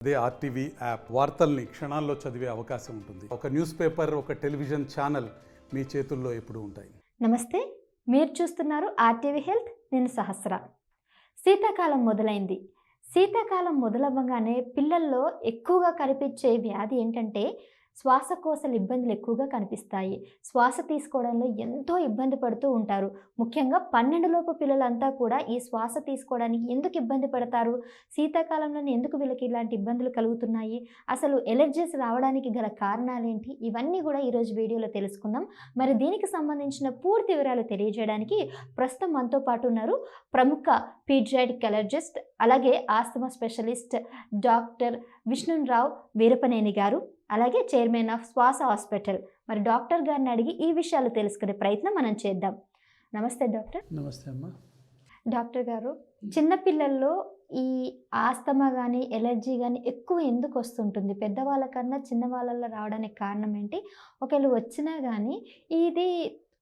అదే RTV app వార్తల్ని క్షణాల్లో చదివే అవకాశం ఉంటుంది. ఒక న్యూస్ పేపర్, ఒక టెలివిజన్ ఛానల్ మీ చేతుల్లో ఎప్పుడూ ఉంటాయి. నమస్తే, మీరు చూస్తున్నారు ఆర్టీవీ హెల్త్. నేను సహస్ర. శీతాకాలం మొదలైంది. శీతాకాలం మొదలవ్వగానే పిల్లల్లో ఎక్కువగా కనిపించే వ్యాధి ఏంటంటే శ్వాసకోశల ఇబ్బందులు ఎక్కువగా కనిపిస్తాయి. శ్వాస తీసుకోవడంలో ఎంతో ఇబ్బంది పడుతూ ఉంటారు. ముఖ్యంగా 12 లోపు పిల్లలంతా కూడా ఈ శ్వాస తీసుకోవడానికి ఎందుకు ఇబ్బంది పడతారు? శీతాకాలంలోనే ఎందుకు వీళ్ళకి ఇలాంటి ఇబ్బందులు కలుగుతున్నాయి? అసలు ఎలర్జీస్ రావడానికి గల కారణాలేంటి? ఇవన్నీ కూడా ఈరోజు వీడియోలో తెలుసుకుందాం. మరి దీనికి సంబంధించిన పూర్తి వివరాలు తెలియజేయడానికి ప్రస్తుతం మనతో పాటు ఉన్నారు ప్రముఖ పీడియాట్రిక్ ఎలర్జిస్ట్, అలాగే asthma specialist doctor Vishnu Rao Veerapaneni గారు, అలాగే చైర్మన్ ఆఫ్ శ్వాస హాస్పిటల్. మరి డాక్టర్ గారిని అడిగి ఈ విషయాలు తెలుసుకునే ప్రయత్నం మనం చేద్దాం. నమస్తే డాక్టర్. నమస్తే అమ్మా. డాక్టర్ గారు, చిన్నపిల్లల్లో ఈ ఆస్తమా కానీ ఎలర్జీ కానీ ఎక్కువ ఎందుకు వస్తుంటుంది? పెద్దవాళ్ళ కన్నా చిన్న వాళ్ళల్లో రావడానికి కారణం ఏంటి? ఒకవేళ వచ్చినా కానీ ఇది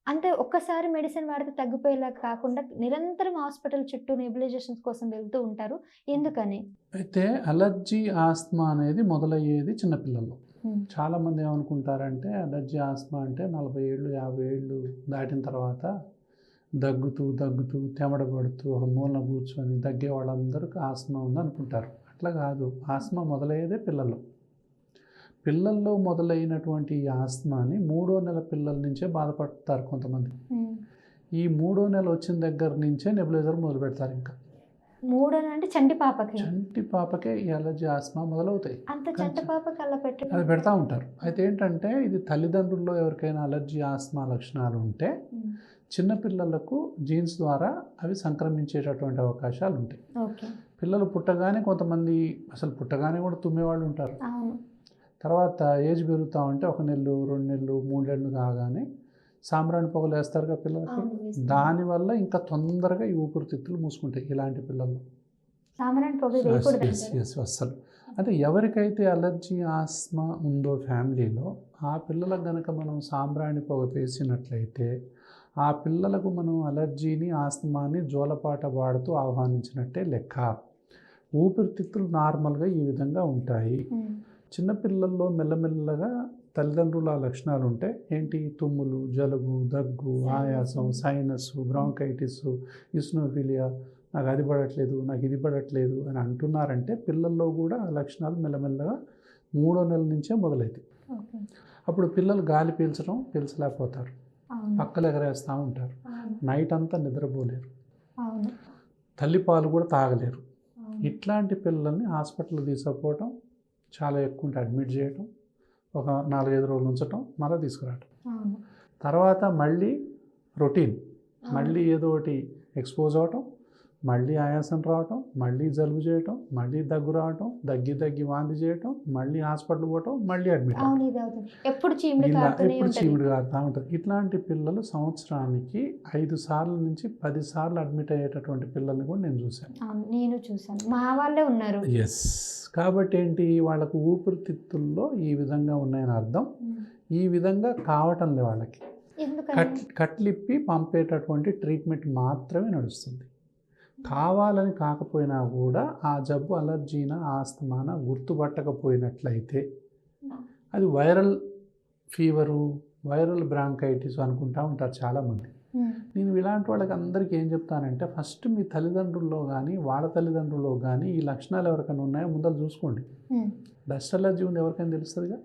అంటే ఒక్కసారి మెడిసిన్ వాడితే తగ్గిపోయేలా కాకుండా నిరంతరం హాస్పిటల్ చుట్టూ నెబులైజేషన్స్ కోసం వెళ్తూ ఉంటారు. ఎందుకని? అయితే అలర్జీ ఆస్తమా అనేది మొదలయ్యేది చిన్నపిల్లల్లో. చాలామంది ఏమనుకుంటారంటే అలర్జీ ఆస్తమా అంటే 40 ఏళ్ళు 50 ఏళ్ళు దాటిన తర్వాత దగ్గుతూ తెమడ పడుతూ ఒక మూలన కూర్చొని దగ్గే వాళ్ళందరికీ ఆస్తమా ఉంది అనుకుంటారు. అట్లా కాదు. ఆస్తమా మొదలయ్యేదే పిల్లల్లో మొదలైనటువంటి ఈ ఆస్తమాని 3వ నెల పిల్లల నుంచే బాధపడతారు కొంతమంది. ఈ 3వ నెల వచ్చిన దగ్గర నుంచే నెబులైజర్ మొదలు పెడతారు. ఇంకా 3 అంటే చంటి పాపకే ఈ అలర్జీ ఆస్తమా మొదలవుతాయి. అది పెడతా ఉంటారు. అయితే ఏంటంటే ఇది తల్లిదండ్రుల్లో ఎవరికైనా అలర్జీ ఆస్తమా లక్షణాలు ఉంటే చిన్నపిల్లలకు జీన్స్ ద్వారా అవి సంక్రమించేటటువంటి అవకాశాలు ఉంటాయి. పిల్లలు పుట్టగానే కొంతమంది అసలు పుట్టగానే కూడా తుమ్మేవాళ్ళు ఉంటారు. తర్వాత ఏజ్ పెరుగుతూ ఉంటే 1 నెలలు 2 నెలలు 3 నెలలు కాగానే సాంబ్రాణి పొగలు వేస్తారుగా పిల్లలకి. దానివల్ల ఇంకా తొందరగా ఈ ఊపిరితిత్తులు మూసుకుంటాయి ఇలాంటి పిల్లలు. అస్సలు అంటే ఎవరికైతే అలర్జీ ఆస్తమా ఉందో ఫ్యామిలీలో ఆ పిల్లలకు కనుక మనం సాంబ్రాణి పొగ వేసినట్లయితే ఆ పిల్లలకు మనం అలర్జీని ఆస్తమాని జోలపాట పాడుతూ ఆహ్వానించినట్టే లెక్క. ఊపిరితిత్తులు నార్మల్గా ఈ విధంగా ఉంటాయి. చిన్నపిల్లల్లో మెల్లమెల్లగా తల్లిదండ్రుల లక్షణాలు ఉంటాయి. ఏంటి? తుమ్ములు, జలుబు, దగ్గు, ఆయాసం, సైనస్, బ్రాంకైటిస్, ఇస్నోఫిలియా, నాకు అది పడట్లేదు, నాకు ఇది పడట్లేదు అని అంటున్నారంటే పిల్లల్లో కూడా ఆ లక్షణాలు మెల్లమెల్లగా 3వ నెల నుంచే మొదలవుతాయి. అప్పుడు పిల్లలు గాలి పీల్చలేకపోతారు, పక్కలు ఎగరేస్తూ ఉంటారు, నైట్ అంతా నిద్రపోలేరు, తల్లిపాలు కూడా తాగలేరు. ఇట్లాంటి పిల్లల్ని హాస్పిటల్ తీసుకుపోవటం చాలా ఎక్కువ ఉంటే అడ్మిట్ చేయటం, ఒక 4-5 రోజులు ఉంచటం, మళ్ళీ తీసుకురావటం. తర్వాత మళ్ళీ రొటీన్, మళ్ళీ ఏదో ఒకటి ఎక్స్పోజ్ అవ్వటం, మళ్ళీ ఆయాసం రావటం, మళ్ళీ జలుబు చేయటం, మళ్ళీ దగ్గు రావటం, దగ్గి వాంతి చేయటం, మళ్ళీ హాస్పిటల్ పోవటం, మళ్ళీ అడ్మిట్ ఎప్పుడు చీముడు కారుతూ ఉంటుంది. ఇట్లాంటి పిల్లలు సంవత్సరానికి 5 సార్లు నుంచి 10 సార్లు అడ్మిట్ అయ్యేటటువంటి పిల్లల్ని కూడా నేను చూశాను. మా వాళ్ళే ఉన్నారు. ఎస్. కాబట్టి ఏంటి? వాళ్ళకు ఊపిరితిత్తుల్లో ఈ విధంగా ఉన్నాయని అర్థం. ఈ విధంగా కావటం లే వాళ్ళకి. కట్లిప్పి పంపేటటువంటి ట్రీట్మెంట్ మాత్రమే నడుస్తుంది. కావాలని కాకపోయినా కూడా ఆ జబ్బు అలర్జీనా ఆస్తమానా గుర్తుపట్టకపోయినట్లయితే అది వైరల్ ఫీవరు, వైరల్ బ్రాంకైటిస్ అనుకుంటూ ఉంటారు చాలామంది. నేను ఇలాంటి వాళ్ళకి అందరికీ ఏం చెప్తానంటే ఫస్ట్ మీ తల్లిదండ్రుల్లో కానీ వాళ్ళ తల్లిదండ్రుల్లో కానీ ఈ లక్షణాలు ఎవరికైనా ఉన్నాయో ముందర చూసుకోండి. డస్ట్ అలర్జీ ఉంది ఎవరికైనా తెలుస్తుందిగా.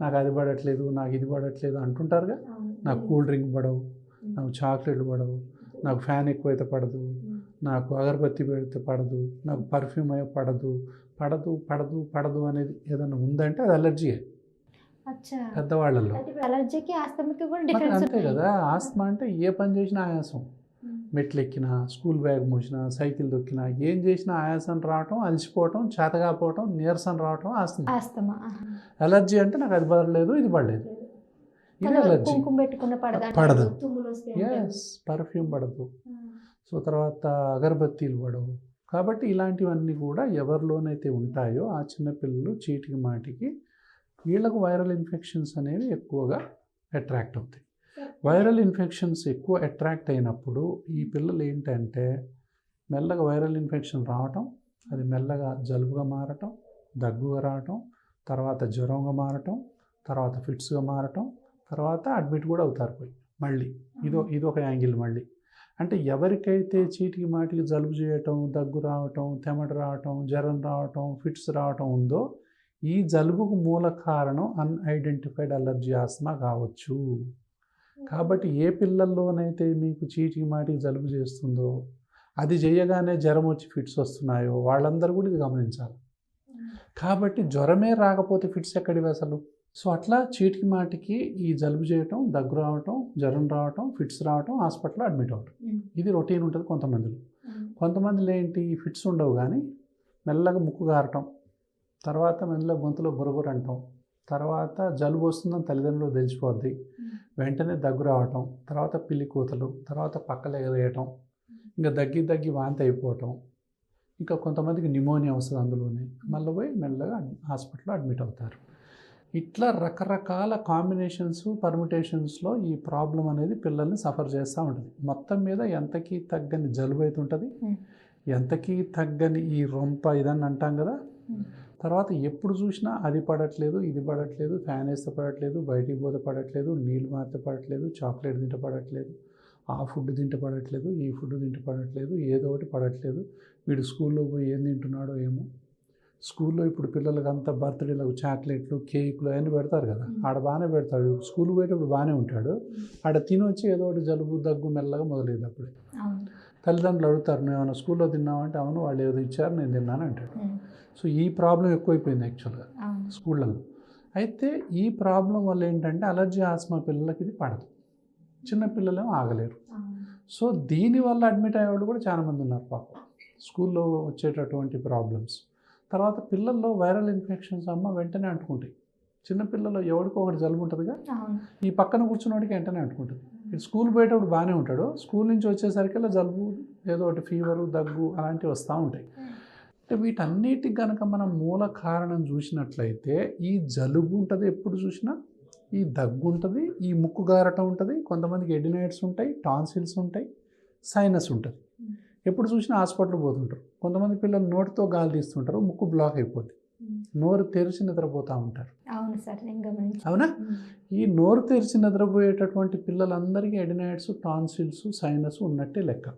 నాకు అది పడట్లేదు, నాకు ఇది పడట్లేదు అంటుంటారుగా. నాకు కూల్ డ్రింక్ పడవు, నాకు చాక్లెట్లు పడవు, నాకు ఫ్యాన్ ఎక్కువైతే పడదు, నాకు అగరబత్తి పెడితే పడదు, నాకు పర్ఫ్యూమ్ అయ్యే పడదు అనేది ఏదైనా ఉందంటే అది అలర్జీయే పెద్దవాళ్ళలో. అంతే కదా. ఆస్తమా అంటే ఏ పని చేసినా ఆయాసం, మెట్లు ఎక్కినా, స్కూల్ బ్యాగ్ మోసినా, సైకిల్ దొక్కినా, ఏం చేసినా ఆయాసం రావటం, అలసిపోవటం, చేతగాపోవటం, నీరసం రావటం ఆస్తమా. అలర్జీ అంటే నాకు అది పడలేదు, ఇది పడలేదు, ఇది అలర్జీ. పడదు, ఎస్, పర్ఫ్యూమ్ పడదు, సో తర్వాత అగరబత్తీలు పడవు. కాబట్టి ఇలాంటివన్నీ కూడా ఎవరిలోనైతే ఉంటాయో ఆ చిన్నపిల్లలు చీటికి మాటికి వీళ్ళకు వైరల్ ఇన్ఫెక్షన్స్ అనేవి ఎక్కువగా అట్రాక్ట్ అవుతాయి. వైరల్ ఇన్ఫెక్షన్స్ ఎక్కువ అట్రాక్ట్ అయినప్పుడు ఈ పిల్లలు ఏంటంటే మెల్లగా వైరల్ ఇన్ఫెక్షన్ రావటం, అది మెల్లగా జలుబుగా మారటం, దగ్గుగా రావటం, తర్వాత జ్వరంగా మారటం, తర్వాత ఫిట్స్గా మారటం, తర్వాత అడ్మిట్ కూడా అవుతారు పోయి మళ్ళీ. ఇదొక యాంగిల్ మళ్ళీ. అంటే ఎవరికైతే చీటికి మాటికి జలుబు చేయటం, దగ్గు రావటం, తెమట రావటం, జ్వరం రావటం, ఫిట్స్ రావటం ఉందో ఈ జలుబుకు మూల కారణం అన్ఐడెంటిఫైడ్ అలర్జీ ఆస్మా కావచ్చు. కాబట్టి ఏ పిల్లల్లోనైతే మీకు చీటికి మాటికి జలుబు చేస్తుందో, అది చేయగానే జ్వరం వచ్చి ఫిట్స్ వస్తున్నాయో వాళ్ళందరూ కూడా ఇది గమనించాలి. కాబట్టి జ్వరమే రాకపోతే ఫిట్స్ ఎక్కడివి అసలు? సో అట్లా చీటికి మాటికి ఈ జలుబు చేయటం, దగ్గు రావటం, జ్వరం రావటం, ఫిట్స్ రావటం, హాస్పిటల్లో అడ్మిట్ అవ్వటం, ఇది రొటీన్ ఉంటుంది కొంతమందిలో. కొంతమందిలో ఏంటి ఫిట్స్ ఉండవు కానీ మెల్లగా ముక్కు గారటం, తర్వాత మెల్లగా గొంతులో బురబుర అంటాం, తర్వాత జలుబు వస్తుందని తల్లిదండ్రులు తెలిసిపోద్ది, వెంటనే దగ్గు రావటం, తర్వాత పిల్లి కూతలు, తర్వాత పక్కలు ఎగరేయటం, ఇంకా దగ్గి వాంతి అయిపోవటం, ఇంకా కొంతమందికి న్యూమోనియా వస్తుంది అందులోనే, మళ్ళీ పోయి మెల్లగా హాస్పిటల్లో అడ్మిట్ అవుతారు. ఇట్లా రకరకాల కాంబినేషన్స్ పర్ముటేషన్స్లో ఈ ప్రాబ్లం అనేది పిల్లల్ని సఫర్ చేస్తూ ఉంటుంది. మొత్తం మీద ఎంతకీ తగ్గని జలుబు అయితే ఉంటుంది, ఎంతకీ తగ్గని ఈ రొంప ఇదని అంటాం కదా. తర్వాత ఎప్పుడు చూసినా అది పడట్లేదు, ఇది పడట్లేదు, ఫ్యాన్ వేస్తే పడట్లేదు, బయటికి పోతే పడట్లేదు, నీళ్ళు మారితే పడట్లేదు, చాక్లెట్ తింటే పడట్లేదు, ఆ ఫుడ్ తింటే పడట్లేదు, ఈ ఫుడ్ తింటే పడట్లేదు, ఏదో ఒకటి పడట్లేదు. వీడు స్కూల్లో పోయి ఏం తింటున్నాడో ఏమో. స్కూల్లో ఇప్పుడు పిల్లలకి అంతా బర్త్డేలకు చాక్లెట్లు, కేకులు అవన్నీ పెడతారు కదా, ఆడ బాగానే పెడతాడు. స్కూల్ పోయేటప్పుడు బాగానే ఉంటాడు, ఆడ తినొచ్చి ఏదో ఒకటి జలుబు దగ్గు మెల్లగా మొదలైంది. అప్పుడే తల్లిదండ్రులు అడుగుతారు, నువ్వు ఏమైనా స్కూల్లో తిన్నావంటే అవును వాళ్ళు ఏదో ఇచ్చారు నేను తిన్నాను అంటాడు. సో ఈ ప్రాబ్లం ఎక్కువైపోయింది యాక్చువల్గా స్కూళ్ళల్లో. అయితే ఈ ప్రాబ్లం వల్ల ఏంటంటే అలర్జీ ఆస్మా పిల్లలకి ఇది పడదు, చిన్నపిల్లలేమో ఆగలేరు. సో దీనివల్ల అడ్మిట్ అయ్యేవాళ్ళు కూడా చాలామంది ఉన్నారు పాపం, స్కూల్లో వచ్చేటటువంటి ప్రాబ్లమ్స్. తర్వాత పిల్లల్లో వైరల్ ఇన్ఫెక్షన్స్ వెంటనే అంటుకుంటాయి. చిన్నపిల్లల్లో ఎవరికో ఒకటి జలుబు ఉంటుందిగా, ఈ పక్కన కూర్చున్నవాడికి వెంటనే అంటుకుంటుంది. స్కూల్ పోయేటప్పుడు బాగానే ఉంటాడు, స్కూల్ నుంచి వచ్చేసరికల్లా జలుబు, ఏదో ఒకటి ఫీవరు, దగ్గు అలాంటివి వస్తూ ఉంటాయి. అంటే వీటన్నిటికి కనుక మనం మూల కారణం చూసినట్లయితే ఈ జలుబు ఉంటుంది ఎప్పుడు చూసినా, ఈ దగ్గు ఉంటుంది, ఈ ముక్కు గారటం ఉంటుంది, కొంతమందికి ఎడినైడ్స్ ఉంటాయి, టాన్సిల్స్ ఉంటాయి, సైనస్ ఉంటుంది. ఎప్పుడు చూసినా హాస్పిటల్ పోతుంటారు. కొంతమంది పిల్లలు నోటితో గాలి తీస్తుంటారు, ముక్కు బ్లాక్ అయిపోతుంది, నోరు తెరిచి నిద్రపోతూ ఉంటారు. అవును సార్, నేను గమనించాను. అవునా? ఈ నోరు తెరిచి నిద్రపోయేటటువంటి పిల్లలందరికీ ఎడినైడ్స్, టాన్సిల్స్, సైనస్ ఉన్నట్టే లెక్క.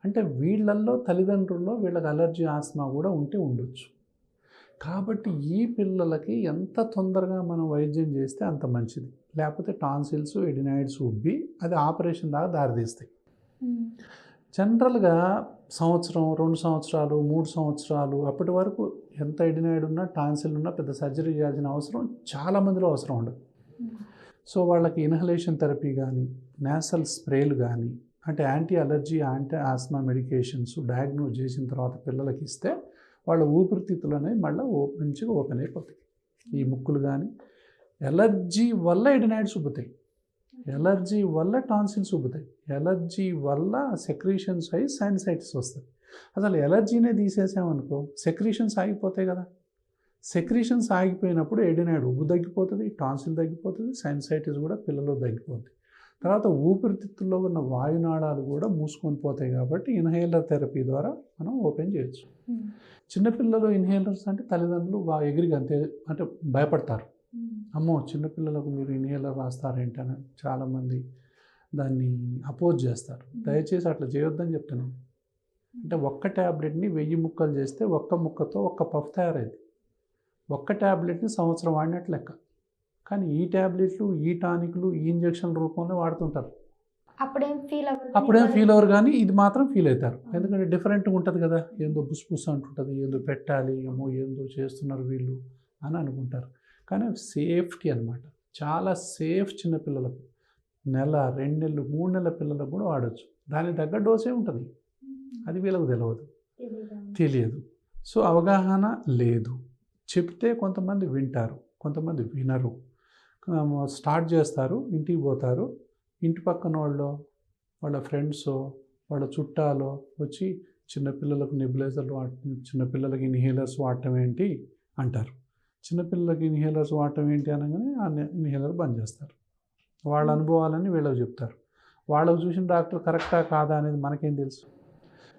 అంటే వీళ్ళల్లో తల్లిదండ్రుల్లో వీళ్ళకి అలర్జీ ఆస్మా కూడా ఉంటే ఉండొచ్చు. కాబట్టి ఈ పిల్లలకి ఎంత తొందరగా మనం వైద్యం చేస్తే అంత మంచిది. లేకపోతే టాన్సిల్స్, ఎడినైడ్స్ ఉబ్బి అది ఆపరేషన్ దాకా దారితీస్తాయి. జనరల్గా సంవత్సరం, 2 సంవత్సరాలు, 3 సంవత్సరాలు అప్పటి వరకు ఎంత ఎడినైడ్ ఉన్నా, టాన్సిల్ ఉన్నా పెద్ద సర్జరీ చేయాల్సిన అవసరం చాలామందిలో అవసరం ఉండదు. సో వాళ్ళకి ఇన్హలేషన్ థెరపీ కానీ, నేసల్ స్ప్రేలు కానీ, అంటే anti allergy, anti asthma medications diagnose చేసిన తర్వాత పిల్లలకి ఇస్తే వాళ్ళ ఊపిరితిత్తులు అనేవి మళ్ళీ మంచిగా ఓపెన్ అయిపోతాయి. ఈ ముక్కులు కానీ ఎలర్జీ వల్ల ఎడినైడ్స్ ఉబ్బుతాయి, ఎలర్జీ వల్ల టాన్సిల్స్ ఉబ్బుతాయి, ఎలర్జీ వల్ల సెక్రీషన్స్ అయ్యి సైనసైటిస్ వస్తుంది. అసలు ఎలర్జీనే తీసేసామనుకో సెక్రీషన్స్ ఆగిపోతాయి కదా. సెక్రీషన్స్ ఆగిపోయినప్పుడు ఎడినైడ్ ఉబ్బు తగ్గిపోతుంది, టాన్సిల్ తగ్గిపోతుంది, సైనసైటిస్ కూడా పిల్లలు తగ్గిపోతుంది. తర్వాత ఊపిరితిత్తుల్లో ఉన్న వాయునాళాలు కూడా మూసుకొని పోతాయి. కాబట్టి ఇన్హేలర్ థెరపీ ద్వారా మనం ఓపెన్ చేయొచ్చు. చిన్నపిల్లలు ఇన్హేలర్స్ అంటే తల్లిదండ్రులు ఎగిరిగా అంటే భయపడతారు. అమ్మో చిన్నపిల్లలకు మీరు ఇన్హేలర్ రాస్తారేంటి అని చాలామంది దాన్ని అపోజ్ చేస్తారు. దయచేసి అట్లా చేయొద్దని చెప్తున్నాను. అంటే ఒక్క ట్యాబ్లెట్ని 1000 ముక్కలు చేస్తే ఒక్క ముక్కతో ఒక్క పఫ్ తయారైంది. ఒక్క ట్యాబ్లెట్ని సంవత్సరం వాడినట్లు లెక్క. కానీ ఈ ట్యాబ్లెట్లు, ఈ టానిక్లు, ఈ ఇంజక్షన్ రూపంలో వాడుతుంటారు. అప్పుడేం ఫీల్ అవ్వరు కానీ ఇది మాత్రం ఫీల్ అవుతారు. ఎందుకంటే డిఫరెంట్గా ఉంటుంది కదా, ఏందో బుస్ అంటుంటుంది, ఏందో పెట్టాలి, ఏమో ఏందో చేస్తున్నారు వీళ్ళు అని అనుకుంటారు. కానీ సేఫ్టీ అనమాట, చాలా సేఫ్. చిన్నపిల్లలకు 1 నెల, 2 నెలలు, 3 నెలల పిల్లలకు కూడా వాడచ్చు. దానికి తగ్గ డోసే ఉంటుంది, అది వీళ్ళకు తెలియదు. సో అవగాహన లేదు. చెప్తే కొంతమంది వింటారు, కొంతమంది వినరు. స్టార్ట్ చేస్తారు, ఇంటికి పోతారు, ఇంటి పక్కన వాళ్ళ ఫ్రెండ్స్, వాళ్ళ చుట్టాలో వచ్చి చిన్నపిల్లలకు నెబులైజర్లు చిన్నపిల్లలకి ఇన్హేలర్స్ వాడటం ఏంటి అంటారు. చిన్నపిల్లలకి ఇన్హేలర్స్ వాడటం ఏంటి అనగానే ఆ ఇన్హేలర్ బంద్ చేస్తారు. వాళ్ళ అనుభవాలని వీళ్ళకి చెప్తారు. వాళ్ళకు చూసిన డాక్టర్ కరెక్టా కాదా అనేది మనకేం తెలుసు.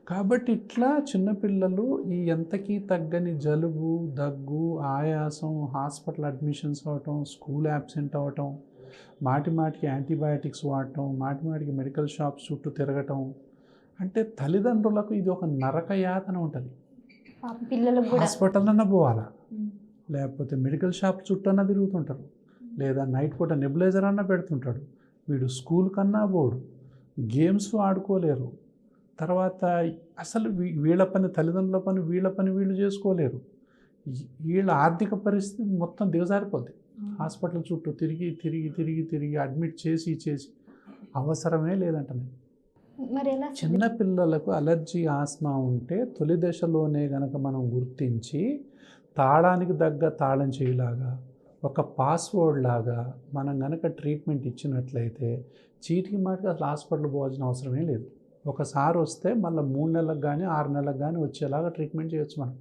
కాబట్టి ఇట్లా చిన్నపిల్లలు ఈ ఎంతకీ తగ్గని జలుబు, దగ్గు, ఆయాసం, హాస్పిటల్ అడ్మిషన్స్ అవ్వటం, స్కూల్ యాబ్సెంట్ అవ్వటం, మాటికి యాంటీబయాటిక్స్ వాడటం, మాటికి మెడికల్ షాప్స్ చుట్టూ తిరగటం, అంటే తల్లిదండ్రులకు ఇది ఒక నరక యాతన ఉంటుంది. పిల్లలకు కూడా హాస్పిటల్ అన్నా పోవాలా, లేకపోతే మెడికల్ షాప్ చుట్టూ అన్నా తిరుగుతుంటారు, లేదా నైట్ పూట నెబులైజర్ అన్నా పెడుతుంటాడు. వీడు స్కూల్ కన్నా పోడు, గేమ్స్ ఆడుకోలేరు. తర్వాత అసలు వీళ్ళ పని తల్లిదండ్రుల పని, వీళ్ళ పని వీళ్ళు చేసుకోలేరు. వీళ్ళ ఆర్థిక పరిస్థితి మొత్తం దిగజారిపోద్ది. హాస్పిటల్ చుట్టూ తిరిగి అడ్మిట్ చేసి అవసరమే లేదంట. మరి ఎలా చిన్న పిల్లలకు అలర్జీ, ఆస్మా ఉంటే తొలి దశలోనే గనక మనం గుర్తించి తాళానికి తగ్గ తాళం చేయలాగా, ఒక పాస్వర్డ్ లాగా మనం గనక ట్రీట్మెంట్ ఇచ్చినట్లయితే చీటికి మాటికి అసలు హాస్పిటల్ పోవాల్సిన అవసరమే లేదు. ఒకసారి వస్తే మళ్ళీ 3 నెలలకు కానీ 6 నెలలకు కానీ వచ్చేలాగా ట్రీట్మెంట్ చేయొచ్చు మనం.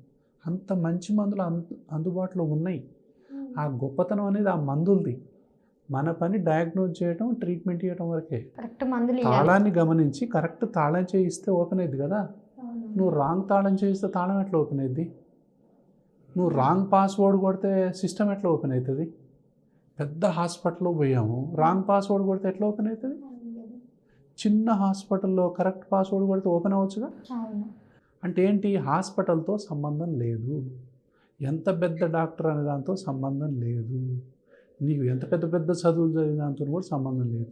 అంత మంచి మందులు అందుబాటులో ఉన్నాయి. ఆ గొప్పతనం అనేది ఆ మందులది. మన పని డయాగ్నోజ్ చేయడం, ట్రీట్మెంట్ చేయడం వరకే. కరెక్ట్ మందులు తాళాన్ని గమనించి కరెక్ట్ తాళం చేయిస్తే ఓపెన్ అయింది కదా. నువ్వు రాంగ్ తాళం చేయిస్తే తాళం ఎట్లా ఓపెన్ అయింది? నువ్వు రాంగ్ పాస్వర్డ్ కొడితే సిస్టమ్ ఎట్లా ఓపెన్ అవుతుంది? పెద్ద హాస్పిటల్లో పోయాము, రాంగ్ పాస్వర్డ్ కొడితే ఎట్లా ఓపెన్ అవుతుంది? చిన్న హాస్పిటల్లో కరెక్ట్ పాస్వర్డ్ కొడితే ఓపెన్ అవ్వచ్చుగా. అంటే ఏంటి? హాస్పిటల్తో సంబంధం లేదు, ఎంత పెద్ద డాక్టర్ అనే దాంతో సంబంధం లేదు, నీకు ఎంత పెద్ద చదువులు చదివిన దాంతో కూడా సంబంధం లేదు.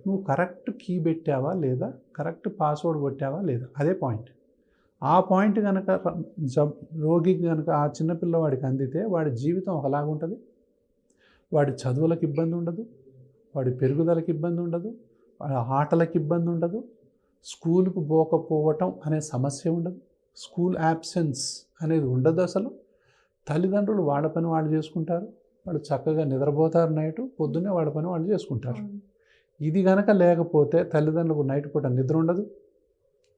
నువ్వు కరెక్ట్ కీ పెట్టావా లేదా, కరెక్ట్ పాస్వర్డ్ కొట్టావా లేదా, అదే పాయింట్. ఆ పాయింట్ కనుక రోగికి కనుక ఆ చిన్నపిల్లవాడికి అందితే వాడి జీవితం ఒకలాగుంటుంది. వాడి చదువులకు ఇబ్బంది ఉండదు, వాడి పెరుగుదలకు ఇబ్బంది ఉండదు, వాడి ఆటలకు ఇబ్బంది ఉండదు, స్కూల్కు పోకపోవటం అనే సమస్య ఉండదు, స్కూల్ యాబ్సెన్స్ అనేది ఉండదు. అసలు తల్లిదండ్రులు వాళ్ళ పని వాళ్ళు చేసుకుంటారు, వాళ్ళు చక్కగా నిద్రపోతారు, నైటు పొద్దున్నే వాళ్ళ పని వాళ్ళు చేసుకుంటారు. ఇది కనుక లేకపోతే తల్లిదండ్రులకు నైట్ పూట నిద్ర ఉండదు,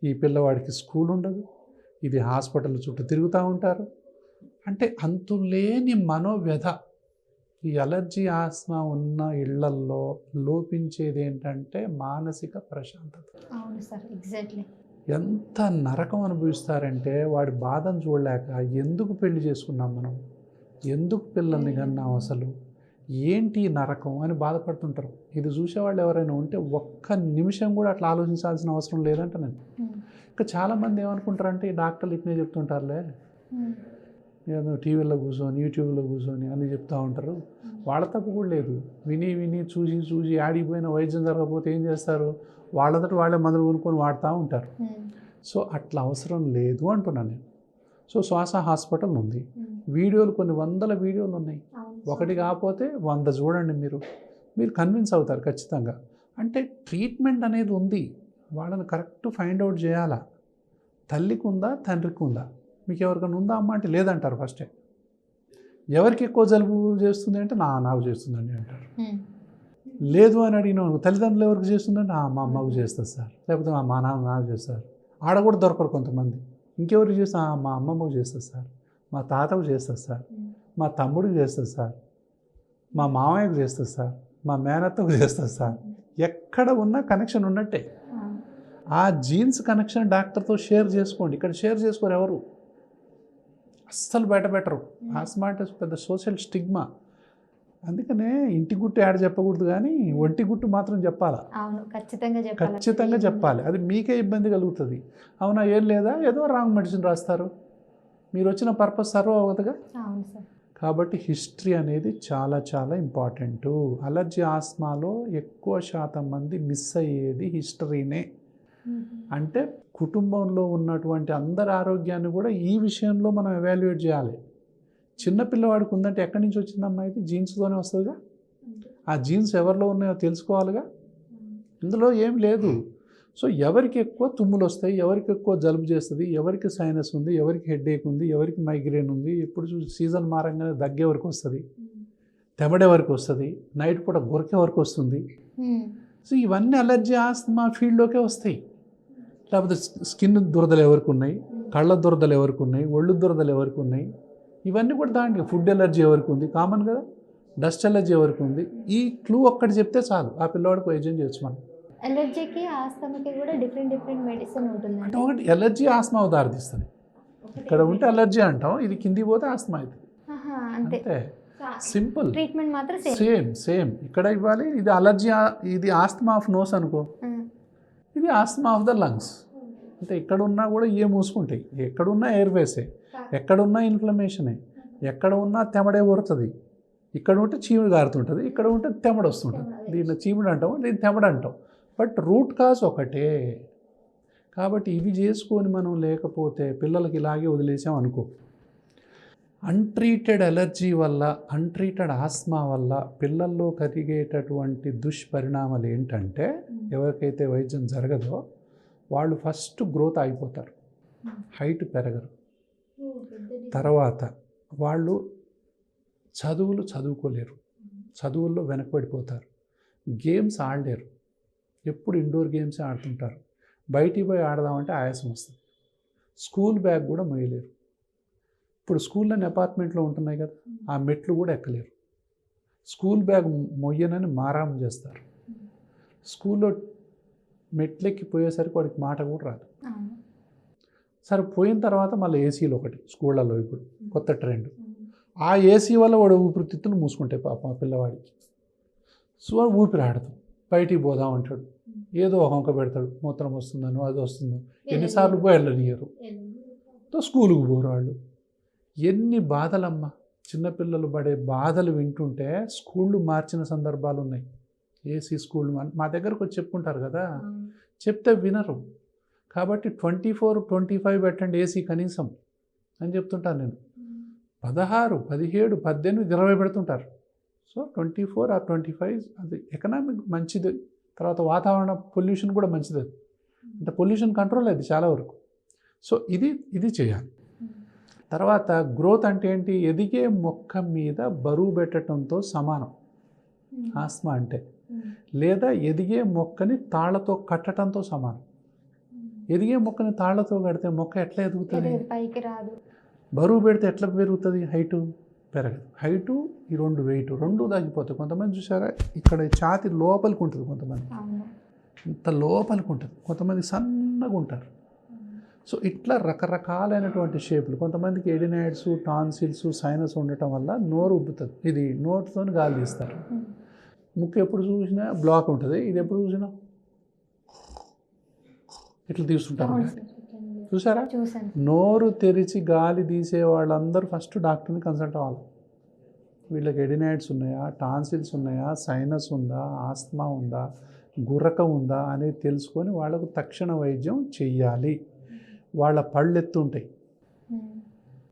ఈ పిల్లవాడికి స్కూల్ ఉండదు, ఇది హాస్పిటల్ చుట్టూ తిరుగుతూ ఉంటారు. అంటే అంతులేని మనోవ్యధ. ఈ అలర్జీ, ఆస్మా ఉన్న ఇళ్లల్లో లోపించేది ఏంటంటే మానసిక ప్రశాంతత. అవును సార్, ఎగ్జాక్ట్లీ. ఎంత నరకం అనుభవిస్తారంటే వాడి బాధను చూడలేక ఎందుకు పెళ్లి చేసుకున్నాం మనం, ఎందుకు పిల్లల్ని కన్నాం, అసలు ఏంటి నరకం అని బాధపడుతుంటారు. ఇది చూసేవాళ్ళు ఎవరైనా ఉంటే ఒక్క నిమిషం కూడా అట్లా ఆలోచించాల్సిన అవసరం లేదంట. నేను ఇంకా చాలామంది ఏమనుకుంటారంటే ఈ డాక్టర్లు ఇట్నే చెప్తుంటారులే, ఏదో టీవీలో కూర్చొని యూట్యూబ్లో కూర్చొని అని చెప్తూ ఉంటారు. వాళ్ళ తప్పు కూడా లేదు. విని చూసి ఆడిపోయిన వైద్యం జరగకపోతే ఏం చేస్తారు, వాళ్ళతో వాళ్ళే మందులు కొనుక్కొని వాడుతూ ఉంటారు. సో అట్లా అవసరం లేదు అంటున్నాను నేను. సో శ్వాస హాస్పిటల్ ఉంది, వీడియోలు కొన్ని వందల వీడియోలు ఉన్నాయి, ఒకటి కాకపోతే 100 చూడండి, మీరు కన్విన్స్ అవుతారు ఖచ్చితంగా. అంటే ట్రీట్మెంట్ అనేది ఉంది, వాళ్ళని కరెక్ట్ ఫైండ్ అవుట్ చేయాలా. తల్లికి ఉందా, తండ్రికి ఉందా, మీకు ఎవరికైనా ఉందా అమ్మ అంటే లేదంటారు ఫస్టే. ఎవరికి ఎక్కువ జలుబు చేస్తుంది అంటే నాకు చేస్తుందండి అంటారు. లేదు అని అడిగిన తల్లిదండ్రులు ఎవరికి చేస్తుందంటే మా అమ్మకు చేస్తారు సార్, లేకపోతే మా నాన్న నాకు చేస్తారు. ఆడ కూడా దొరకరు కొంతమంది. ఇంకెవరికి చేస్తా, మా అమ్మమ్మకు చేస్తారు సార్, మా తాతకు చేస్తారు సార్, మా తమ్ముడికి చేస్తారు సార్, మా మామయ్యకు చేస్తారు సార్, మా మేనత్తకు చేస్తారు సార్. ఎక్కడ ఉన్నా కనెక్షన్ ఉన్నట్టే. ఆ జీన్స్ కనెక్షన్ డాక్టర్తో షేర్ చేసుకోండి. ఇక్కడ షేర్ చేసుకోరు ఎవరు, అస్సలు బయట పెట్టరు. ఆస్మా అంటే పెద్ద సోషల్ స్టిగ్మా. అందుకనే ఇంటి గుట్టు యాడ్ చెప్పకూడదు, కానీ ఒంటి గుట్టు మాత్రం చెప్పాలా. ఖచ్చితంగా చెప్పాలి. అది మీకే ఇబ్బంది కలుగుతుంది. అవునా, ఏం లేదా, ఏదో రాంగ్ మెడిసిన్ రాస్తారు, మీరు వచ్చిన పర్పస్ సర్వ్ అవ్వదుగా. కాబట్టి హిస్టరీ అనేది చాలా చాలా ఇంపార్టెంటు. అలర్జీ, ఆస్మాలో ఎక్కువ శాతం మంది మిస్ అయ్యేది హిస్టరీనే. అంటే కుటుంబంలో ఉన్నటువంటి అందరి ఆరోగ్యాన్ని కూడా ఈ విషయంలో మనం ఎవాల్యుయేట్ చేయాలి. చిన్నపిల్లవాడికి ఉందంటే ఎక్కడి నుంచి వచ్చిందమ్మా, ఇది జీన్స్తోనే వస్తుందిగా. ఆ జీన్స్ ఎవరిలో ఉన్నాయో తెలుసుకోవాలిగా, ఇందులో ఏం లేదు. సో ఎవరికి ఎక్కువ తుమ్ములు వస్తాయి, ఎవరికి ఎక్కువ జలుబు చేస్తుంది, ఎవరికి సైనస్ ఉంది, ఎవరికి హెడేక్ ఉంది, ఎవరికి మైగ్రేన్ ఉంది, ఎప్పుడు సీజన్ మారంగానే దగ్గే వరకు వస్తుంది, తెమడే వరకు వస్తుంది, నైట్ పూట గొరికే వరకు వస్తుంది. సో ఇవన్నీ అలర్జీ, ఆస్మా ఫీల్డ్లోకే వస్తాయి. లేకపోతే స్కిన్ దురదలు ఎవరికి ఉన్నాయి, కళ్ళ దురదలు ఎవరికి ఉన్నాయి, ఒళ్ళు దురదలు ఎవరికి ఉన్నాయి, ఇవన్నీ కూడా దాంట్లో. ఫుడ్ ఎలర్జీ ఎవరికి ఉంది, కామన్ కదా. డస్ట్ ఎలర్జీ ఎవరికి ఉంది, ఈ క్లూ ఒక్కటి చెప్తే చాలు, ఆ పిల్లవాడికి వైద్యం చేయొచ్చు మనం. ఎలర్జీకి ఆస్తమాకి కూడా డిఫరెంట్ మెడిసిన్ ఉంటుంది అంటే ఒకటి ఎలర్జీ ఆస్మా దారితీస్తుంది. ఇక్కడ ఉంటే ఎలర్జీ అంటాం, ఇది కిందికి పోతే ఆస్మా అవుతుంది. అంతే. అంతే, సింపుల్. ట్రీట్మెంట్ మాత్రం సేమ్ ఇక్కడ ఇవ్వాలి. ఇది అలర్జీ, ఇది ఆస్తమా ఆఫ్ నోస్ అనుకో, ఇది ఆస్తమా ఆఫ్ ద లంగ్స్. అంటే ఎక్కడున్నా కూడా ఏ మూసుకుంటాయి, ఎక్కడున్నా ఎయిర్వేసే, ఎక్కడున్నా ఇన్ఫ్లమేషనే, ఎక్కడ ఉన్నా తెమడే ఊరుతుంది. ఇక్కడ ఉంటే చీముడు గారుతుంటుంది, ఇక్కడ ఉంటే తెమడ వస్తుంటుంది. దీన్ని చీముడు అంటాం, దీన్ని తెమడ అంటాం. బట్ రూట్ కాజ్ ఒకటే. కాబట్టి ఇవి చేసుకొని మనం లేకపోతే పిల్లలకి ఇలాగే వదిలేసాం అనుకో, అన్ట్రీటెడ్ ఎలర్జీ వల్ల, అన్ట్రీటెడ్ ఆస్మా వల్ల పిల్లల్లో కలిగేటటువంటి దుష్పరిణామాలు ఏంటంటే, ఎవరికైతే వైద్యం జరగదో వాళ్ళు ఫస్ట్ గ్రోత్ ఆగిపోతారు, హైట్ పెరగరు. తర్వాత వాళ్ళు చదువుకోలేరు, చదువుల్లో వెనకబడిపోతారు, గేమ్స్ ఆడలేరు, ఎప్పుడు ఇండోర్ గేమ్సే ఆడుతుంటారు. బయటికి పోయి ఆడదామంటే ఆయాసం వస్తుంది, స్కూల్ బ్యాగ్ కూడా మోయలేరు. ఇప్పుడు స్కూల్లోని అపార్ట్మెంట్లో ఉంటున్నాయి కదా, ఆ మెట్లు కూడా ఎక్కలేరు, స్కూల్ బ్యాగ్ మొయ్యనని మారాం చేస్తారు. స్కూల్లో మెట్లెక్కి పోయేసరికి వాడికి మాట కూడా రాదు. సరే పోయిన తర్వాత మళ్ళీ ఏసీలు ఒకటి స్కూళ్ళల్లో ఇప్పుడు కొత్త ట్రెండ్. ఆ ఏసీ వల్ల వాడు ఊపిరితిత్తులు మూసుకుంటాయి పాపం ఆ పిల్లవాడికి. సో వాడు ఊపిరి ఆడతాం, బయటికి పోదాం అంటాడు, ఏదో ఒక వంక పెడతాడు, మూత్రం వస్తుందనో అది వస్తుందో, ఎన్నిసార్లు పోయి వెళ్ళనియరు, స్కూలుకు పోరు వాళ్ళు. ఎన్ని బాధలమ్మా, చిన్నపిల్లలు పడే బాధలు వింటుంటే స్కూళ్ళు మార్చిన సందర్భాలు ఉన్నాయి. ఏసీ స్కూళ్ళు మా దగ్గరకు వచ్చి చెప్పుకుంటారు కదా, చెప్తే వినరు. కాబట్టి 24-25 పెట్టండి ఏసీ కనీసం అని చెప్తుంటాను నేను. 16, 17, 18, 20 పెడుతుంటారు. సో 24 or 25 అది ఎకనామిక్ మంచిది. తర్వాత వాతావరణ పొల్యూషన్ కూడా మంచిది, అంటే పొల్యూషన్ కంట్రోల్ అది చాలా వరకు. సో ఇది చేయాలి. తర్వాత గ్రోత్ అంటే ఏంటి, ఎదిగే మొక్క మీద బరువు పెట్టడంతో సమానం ఆస్మా అంటే, లేదా ఎదిగే మొక్కని తాళ్లతో కట్టడంతో సమానం. ఎదిగే మొక్కని తాళ్లతో కడితే మొక్క ఎట్లా ఎదుగుతుంది, పైకి రాదు. బరువు పెడితే ఎట్లా పెరుగుతుంది, హైటు పెరగదు. హైటు ఈ రెండు వెయిట్ రెండు తగ్గిపోతాయి. కొంతమంది చూసారా ఇక్కడ ఛాతి లోపలికి ఉంటుంది, కొంతమంది ఇంత లోపలికి ఉంటుంది, కొంతమంది సన్నగా ఉంటారు. సో ఇట్లా రకరకాలైనటువంటి షేపులు. కొంతమందికి ఎడినాయిడ్స్, టాన్సిల్స్, సైనస్ ఉండటం వల్ల నోరు ఉబ్బుతుంది, ఇది నోటితో గాలి తీస్తారు. ముక్కు ఎప్పుడు చూసినా బ్లాక్ ఉంటుంది, ఇది ఎప్పుడు చూసినా ఇట్లా తీస్తుంటారు. చూసారా, నోరు తెరిచి గాలి తీసే వాళ్ళందరూ ఫస్ట్ డాక్టర్ని కన్సల్ట్ అవ్వాలి. వీళ్ళకి ఎడినాయిడ్స్ ఉన్నాయా, టాన్సిల్స్ ఉన్నాయా, సైనస్ ఉందా, ఆస్మా ఉందా, గుర్రకం ఉందా అనేది తెలుసుకొని వాళ్ళకు తక్షణ వైద్యం చెయ్యాలి. వాళ్ళ పళ్ళు ఎత్తుంటాయి.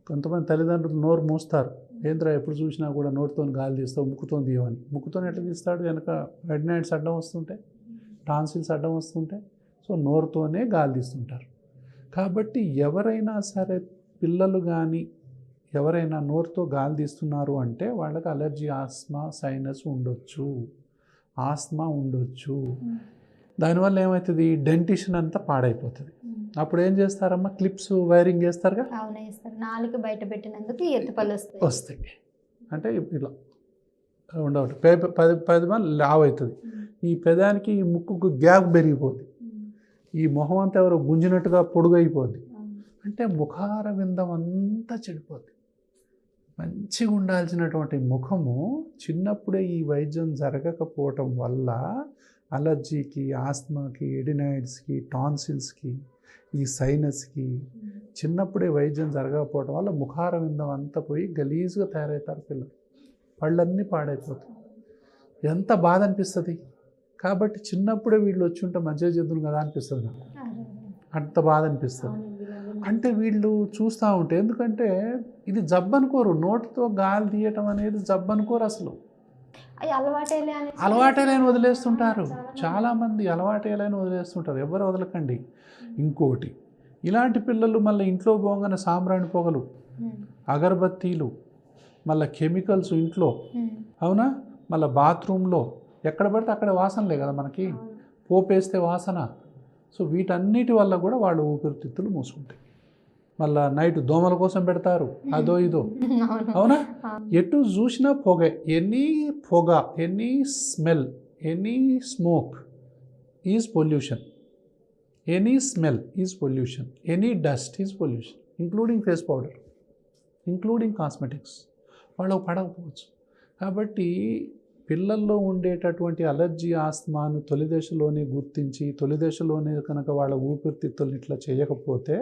కొంతమంది తల్లిదండ్రులు నోరు మూస్తారు, ఏంద్రా ఎప్పుడు చూసినా కూడా నోటితో గాలి తీస్తావు, ముక్కుతో తీయమని. ముక్కుతో ఎట్లా తీస్తాడు, వెనక ఎడినాయిడ్స్ అడ్డం వస్తుంటాయి, టాన్సిల్స్ అడ్డం వస్తుంటాయి. సో నోరుతోనే గాలి తీస్తుంటారు. కాబట్టి ఎవరైనా సరే పిల్లలు కానీ ఎవరైనా నోరుతో గాలి తీస్తున్నారు అంటే వాళ్ళకి అలర్జీ, ఆస్మా, సైనస్ ఉండొచ్చు, ఆస్మా ఉండొచ్చు. దానివల్ల ఏమవుతుంది, డెంటిషన్ అంతా పాడైపోతుంది. అప్పుడు ఏం చేస్తారమ్మా, క్లిప్స్ వైరింగ్ చేస్తారుగా, నాలుగు బయట పెట్టినందుకు ఎత్తుపళ్ళు వస్తాయి. అంటే ఇలా ఉండవట్టు 10 మంది లావ్ అవుతుంది. ఈ పెదానికి ఈ ముక్కుకు గ్యాప్ పెరిగిపోద్ది, ఈ మొహం అంతా ఎవరో గుంజినట్టుగా పొడుగైపోద్ది. అంటే ముఖార విందం అంతా చెడిపోద్ది. మంచిగా ఉండాల్సినటువంటి ముఖము చిన్నప్పుడే ఈ వైద్యం జరగకపోవటం వల్ల అలర్జీకి, ఆస్మాకి, ఎడినాయిడ్స్కి, టాన్సిల్స్కి, ఈ సైనస్కి చిన్నప్పుడే వైద్యం జరగకపోవటం వల్ల ముఖార విందం అంతా పోయి గలీజ్గా తయారవుతారు పిల్లలు, పళ్ళన్నీ పాడైపోతాయి. ఎంత బాధ అనిపిస్తుంది. కాబట్టి చిన్నప్పుడే వీళ్ళు వచ్చి ఉంటే మంచిగా చేద్దును కదా అనిపిస్తుంది నాకు, అంత బాధ అనిపిస్తుంది. అంటే వీళ్ళు చూస్తూ ఉంటే, ఎందుకంటే ఇది జబ్బు అనుకోరు, నోటితో గాలి తీయటం అనేది జబ్బు అనుకోరు అసలు, అలవాటేలేని వదిలేస్తుంటారు. చాలామంది అలవాటేలేని వదిలేస్తుంటారు, ఎవరు వదలకండి. ఇంకోటి, ఇలాంటి పిల్లలు మళ్ళీ ఇంట్లో పోగానే సాంబ్రాణి పొగలు, అగరబత్తీలు, మళ్ళీ కెమికల్స్ ఇంట్లో, అవునా, మళ్ళీ బాత్రూంలో ఎక్కడ పడితే అక్కడ వాసనలే కదా మనకి, పోపేస్తే వాసన. సో వీటన్నిటి వల్ల కూడా వాళ్ళు ఊపిరితిత్తులు మూసుకుంటాయి. మళ్ళీ నైట్ దోమల కోసం పెడతారు, అదో ఇదో, అవునా. ఎటు చూసినా పొగ, ఎనీ పొగ, any smell, any smoke, is pollution, any smell is pollution, any dust is pollution, including face powder, including cosmetics. వాళ్ళకు పడకపోవచ్చు. కాబట్టి పిల్లల్లో ఉండేటటువంటి అలర్జీ ఆస్తమాను తొలి దశలోనే గుర్తించి తొలి దశలోనే కనుక వాళ్ళ ఊపిరితిత్తులు ఇట్లా చేయకపోతే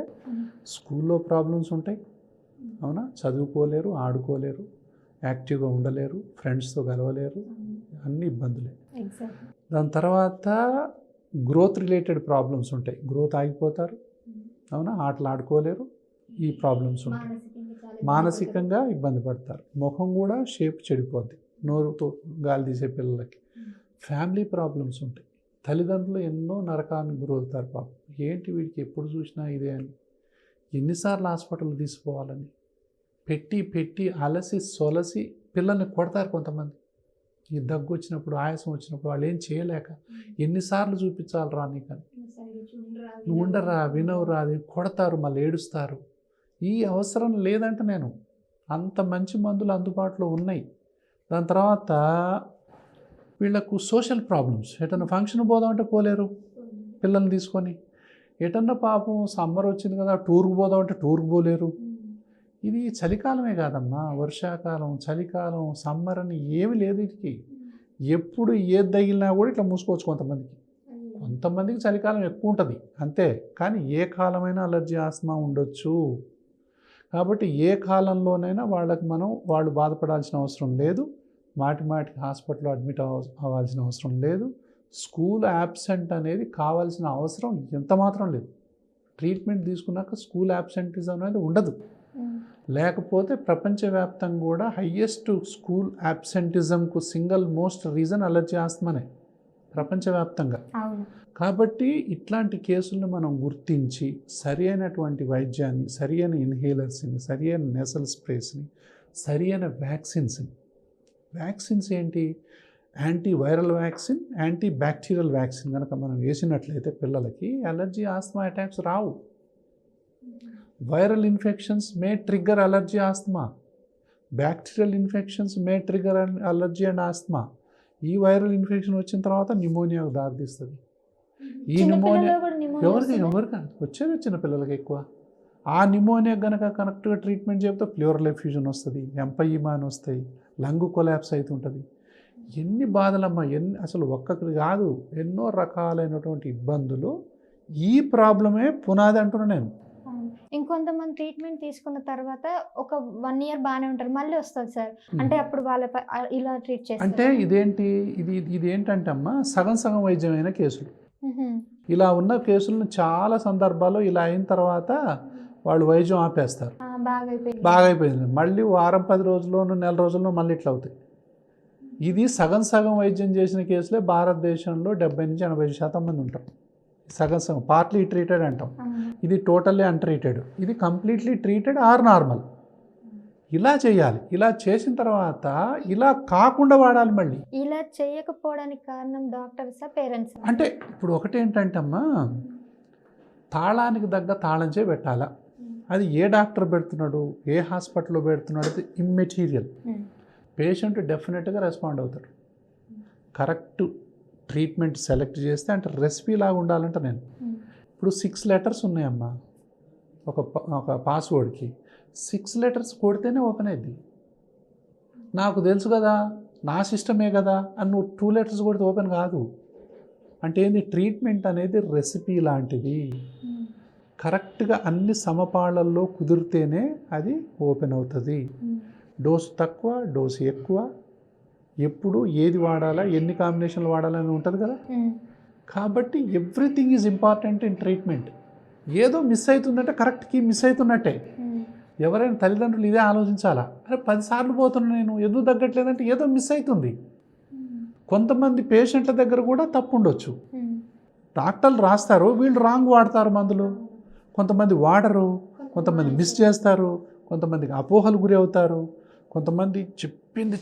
స్కూల్లో ప్రాబ్లమ్స్ ఉంటాయి. అవునా, చదువుకోలేరు, ఆడుకోలేరు, యాక్టివ్గా ఉండలేరు, ఫ్రెండ్స్తో కలవలేరు, అన్ని ఇబ్బందులే. దాని తర్వాత గ్రోత్ రిలేటెడ్ ప్రాబ్లమ్స్ ఉంటాయి. గ్రోత్ ఆగిపోతారు, అవునా, ఆటలు ఆడుకోలేరు, ఈ ప్రాబ్లమ్స్ ఉంటాయి. మానసికంగా ఇబ్బంది పడతారు. ముఖం కూడా షేప్ చెడిపోద్ది, నోరుతో గాలి తీసే పిల్లలకి. ఫ్యామిలీ ప్రాబ్లమ్స్ ఉంటాయి. తల్లిదండ్రులు ఎన్నో నరకానికి గురవుతారు. పాపం, ఏంటి వీడికి ఎప్పుడు చూసినా ఇదే అని, ఎన్నిసార్లు హాస్పిటల్ తీసుకోవాలని పెట్టి పెట్టి అలసి సొలసి పిల్లల్ని కొడతారు కొంతమంది. ఈ దగ్గు వచ్చినప్పుడు, ఆయాసం వచ్చినప్పుడు వాళ్ళు ఏం చేయలేక ఎన్నిసార్లు చూపించాలరా నీకని, నువ్వు ఉండరా, వినవురా, అది కొడతారు, మళ్ళీ ఏడుస్తారు. ఈ అవసరం లేదంటే నేను అంత మంచి మందులు అందుబాటులో ఉన్నాయి. దాని తర్వాత వీళ్ళకు సోషల్ ప్రాబ్లమ్స్. ఎటన్నా ఫంక్షన్ పోదామంటే పోలేరు పిల్లల్ని తీసుకొని. ఎటన్నా పాపం సమ్మర్ వచ్చింది కదా టూర్కి పోదామంటే టూర్కి పోలేరు. ఇది చలికాలమే కాదమ్మా, వర్షాకాలం, చలికాలం, సమ్మర్ అని ఏమి లేదు వీటికి. ఎప్పుడు ఏది తగిలినా కూడా ఇట్లా మూసుకోవచ్చు. కొంతమందికి చలికాలం ఎక్కువ ఉంటుంది అంతే, కానీ ఏ కాలమైనా అలర్జీ ఆస్తమా ఉండొచ్చు. కాబట్టి ఏ కాలంలోనైనా వాళ్ళు బాధపడాల్సిన అవసరం లేదు. మాటికి హాస్పిటల్లో అడ్మిట్ అవ్వాల్సిన అవసరం లేదు. స్కూల్ యాబ్సెంట్ అనేది కావాల్సిన అవసరం ఎంత మాత్రం లేదు. ట్రీట్మెంట్ తీసుకున్నాక స్కూల్ యాబ్సెంటిజం అనేది ఉండదు. లేకపోతే ప్రపంచవ్యాప్తంగా కూడా హయ్యెస్ట్ స్కూల్ యాబ్సెంటిజంకు సింగిల్ మోస్ట్ రీజన్ అలర్జీ ఆస్తమానే ప్రపంచవ్యాప్తంగా. కాబట్టి ఇట్లాంటి కేసులను మనం గుర్తించి సరి అయినటువంటి వైద్యాన్ని, సరి అయిన ఇన్హేలర్స్ని, సరి అయిన నేసల్ స్ప్రేస్ని, సరి అయిన వ్యాక్సిన్స్ ఏంటి, anti viral vaccine, anti bacterial vaccine కనుక మనం వేసినట్లయితే పిల్లలకి allergy asthma attacks Rao. Viral infections May trigger allergy asthma, bacterial infections May trigger allergy and asthma. ఈ వైరల్ ఇన్ఫెక్షన్ వచ్చిన తర్వాత న్యూమోనియాకు దారితీస్తుంది. ఈ న్యూమోనియా ఎవరికి వచ్చేది చిన్నపిల్లలకి ఎక్కువ. ఆ న్యూమోనియా కనుక కరెక్ట్గా ట్రీట్మెంట్ చెప్తే ప్లూరల్ ఎఫ్యూజన్ వస్తుంది, ఎంపైమా అని వస్తాయి, లంగ్ కొలాప్స్ అవుతుంటుంది. ఎన్ని బాధలమ్మా, అసలు ఒక్కటి కాదు, ఎన్నో రకాలైనటువంటి ఇబ్బందులు. ఈ ప్రాబ్లమే పునాది అంటున్నా నేను. ఇంకొంతమంది ట్రీట్మెంట్ తీసుకున్న తర్వాత ఒక 1 year బాగానే ఉంటారు, మళ్ళీ వస్తుంది సార్. అంటే అప్పుడు వాళ్ళ ఇలా ట్రీట్ చేస్తారు. అంటే ఇది ఏంటంటే అమ్మా, సగం వైద్యమైన కేసులు. ఇలా ఉన్న కేసులను చాలా సందర్భాల్లో ఇలా అయిన తర్వాత వాళ్ళు వైద్యం ఆపేస్తారు. బాగా అయిపోయింది, మళ్ళీ వారం 10 రోజుల్లోనూ నెల రోజుల్లో మళ్ళీ ఇట్లా అవుతాయి. ఇది సగం వైద్యం చేసిన కేసులే భారతదేశంలో 70 నుంచి 80% మంది ఉంటారు. సగం పార్ట్లీ ట్రీటెడ్ అంటాం, ఇది టోటల్లీ అన్ట్రీటెడ్, ఇది కంప్లీట్లీ ట్రీటెడ్ ఆర్ నార్మల్. ఇలా చేయాలి. ఇలా చేసిన తర్వాత ఇలా కాకుండా వాడాలి. మళ్ళీ ఇలా చేయకపోవడానికి కారణం డాక్టర్సా, పేరెంట్స్? అంటే ఇప్పుడు ఒకటేంటంటే అమ్మా, తాళానికి తగ్గ తాళం చేయి పెట్టాలా. అది ఏ డాక్టర్ పెడుతున్నాడు, ఏ హాస్పిటల్లో పెడుతున్నాడు, అది ఇమ్మెటీరియల్. పేషెంట్ డెఫినెట్గా రెస్పాండ్ అవుతాడు. కరెక్ట్ ట్రీట్మెంట్ సెలెక్ట్ చేస్తే, అంటే రెసిపీ లాగా ఉండాలంటే నేను ఇప్పుడు 6 letters ఉన్నాయమ్మా ఒక పాస్వర్డ్కి. 6 letters కొడితేనే ఓపెన్ అయింది. నాకు తెలుసు కదా, నా సిస్టమే కదా అని నువ్వు 2 letters కొడితే ఓపెన్ కాదు. అంటే ఏంది, ట్రీట్మెంట్ అనేది రెసిపీ లాంటిది. కరెక్ట్గా అన్ని సమపాళ్ళల్లో కుదిరితేనే అది ఓపెన్ అవుతుంది. డోసు తక్కువ, డోసు ఎక్కువ, ఎప్పుడు ఏది వాడాలా, ఎన్ని కాంబినేషన్లు వాడాలని ఉంటుంది కదా. కాబట్టి everything is important in treatment. ఏదో మిస్ అవుతుందంటే కరెక్ట్కి మిస్ అవుతున్నట్టే. ఎవరైనా తల్లిదండ్రులు ఇదే ఆలోచించాలా, అరే 10 సార్లు పోతున్నా నేను, ఎందుకు తగ్గట్లేదంటే ఏదో మిస్ అవుతుంది. కొంతమంది పేషెంట్ల దగ్గర కూడా తప్పు ఉండొచ్చు. డాక్టర్లు రాస్తారు, వీళ్ళు రాంగ్ వాడతారు మందులు. కొంతమంది వాడరు, కొంతమంది మిస్ చేస్తారు, కొంతమందికి అపోహలు గురి అవుతారు. కొంతమంది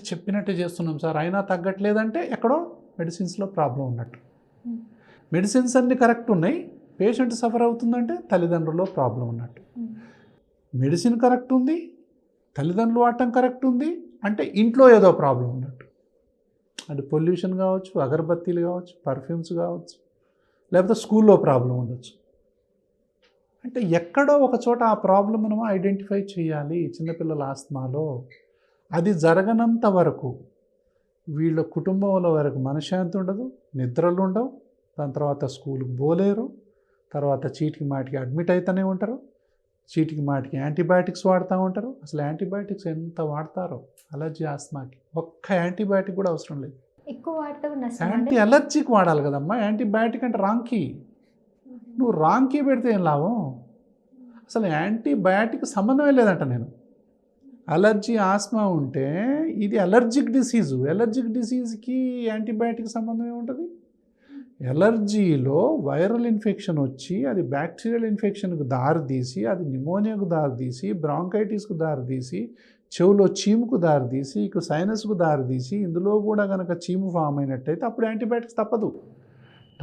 చెప్పినట్టే చేస్తున్నాం సార్ అయినా తగ్గట్లేదంటే ఎక్కడో మెడిసిన్స్లో ప్రాబ్లం ఉన్నట్టు. మెడిసిన్స్ అన్నీ కరెక్ట్ ఉన్నాయి, పేషెంట్ సఫర్ అవుతుందంటే తల్లిదండ్రుల్లో ప్రాబ్లం ఉన్నట్టు. మెడిసిన్ కరెక్ట్ ఉంది, తల్లిదండ్రులు వాడటం కరెక్ట్ ఉంది అంటే ఇంట్లో ఏదో ప్రాబ్లం ఉన్నట్టు. అంటే పొల్యూషన్ కావచ్చు, అగరబత్తీలు కావచ్చు, పర్ఫ్యూమ్స్ కావచ్చు, లేకపోతే స్కూల్లో ప్రాబ్లం ఉండొచ్చు. అంటే ఎక్కడో ఒక చోట ఆ ప్రాబ్లం మనం ఐడెంటిఫై చేయాలి చిన్నపిల్లల ఆస్తమాలో. అది జరగనంత వరకు వీళ్ళ కుటుంబంలో వరకు మనశ్శాంతి ఉండదు, నిద్రలు ఉండవు, దాని తర్వాత స్కూల్కి పోలేరు, తర్వాత చీటికి మాటికి అడ్మిట్ అవుతూనే ఉంటారు, చీటికి మాటికి యాంటీబయాటిక్స్ వాడుతూ ఉంటారు. అసలు యాంటీబయాటిక్స్ ఎంత వాడతారో అలర్జీ ఆస్తమాకి, ఒక్క యాంటీబయాటిక్ కూడా అవసరం లేదు. ఎక్కువ వాడితే కూడా నష్టం యాంటీ అండి? అలర్జీకి వాడాలి కదమ్మా. యాంటీబయాటిక్ అంటే రాంగ్కి, నువ్వు రాంగ్కి పెడితే ఏం లాభం? అసలు యాంటీబయాటిక్ సంబంధమే లేదంట. నేను అలర్జీ ఆస్మా ఉంటే ఇది అలర్జిక్ డిసీజు, అలర్జిక్ డిసీజ్కి యాంటీబయాటిక్ సంబంధం ఏముంటుంది? ఎలర్జీలో వైరల్ ఇన్ఫెక్షన్ వచ్చి అది బ్యాక్టీరియల్ ఇన్ఫెక్షన్కు దారితీసి, అది నిమోనియాకు దారితీసి, బ్రాంకైటిస్కు దారితీసి, చెవులో చీముకు దారితీసి, ఇక సైనస్కు దారితీసి, ఇందులో కూడా కనుక చీము ఫామ్ అయినట్టయితే అప్పుడు యాంటీబయాటిక్స్ తప్పదు.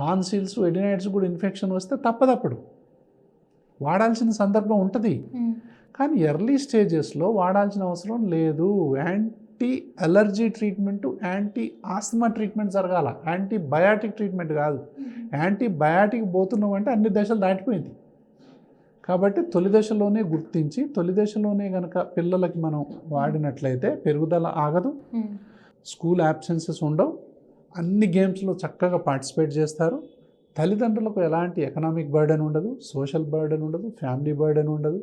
టాన్సిల్స్, ఎడినైడ్స్ కూడా ఇన్ఫెక్షన్ వస్తే తప్పదు, అప్పుడు వాడాల్సిన సందర్భం ఉంటుంది. కానీ ఎర్లీ స్టేజెస్లో వాడాల్సిన అవసరం లేదు. Anti allergy treatment, anti asthma treatment జరగాల, యాంటీబయాటిక్ ట్రీట్మెంట్ కాదు. యాంటీబయాటిక్ పోతున్నాం అంటే అన్ని దశలు దాటిపోయింది. కాబట్టి తొలి దశలోనే గుర్తించి, తొలి దశలోనే కనుక పిల్లలకి మనం వాడినట్లయితే పెరుగుదల ఆగదు, స్కూల్ యాబ్సెన్సెస్ ఉండవు, అన్ని గేమ్స్లో చక్కగా పార్టిసిపేట్ చేస్తారు. తల్లిదండ్రులకు ఎలాంటి ఎకనామిక్ బర్డెన్ ఉండదు, సోషల్ బర్డెన్ ఉండదు, ఫ్యామిలీ బర్డెన్ ఉండదు.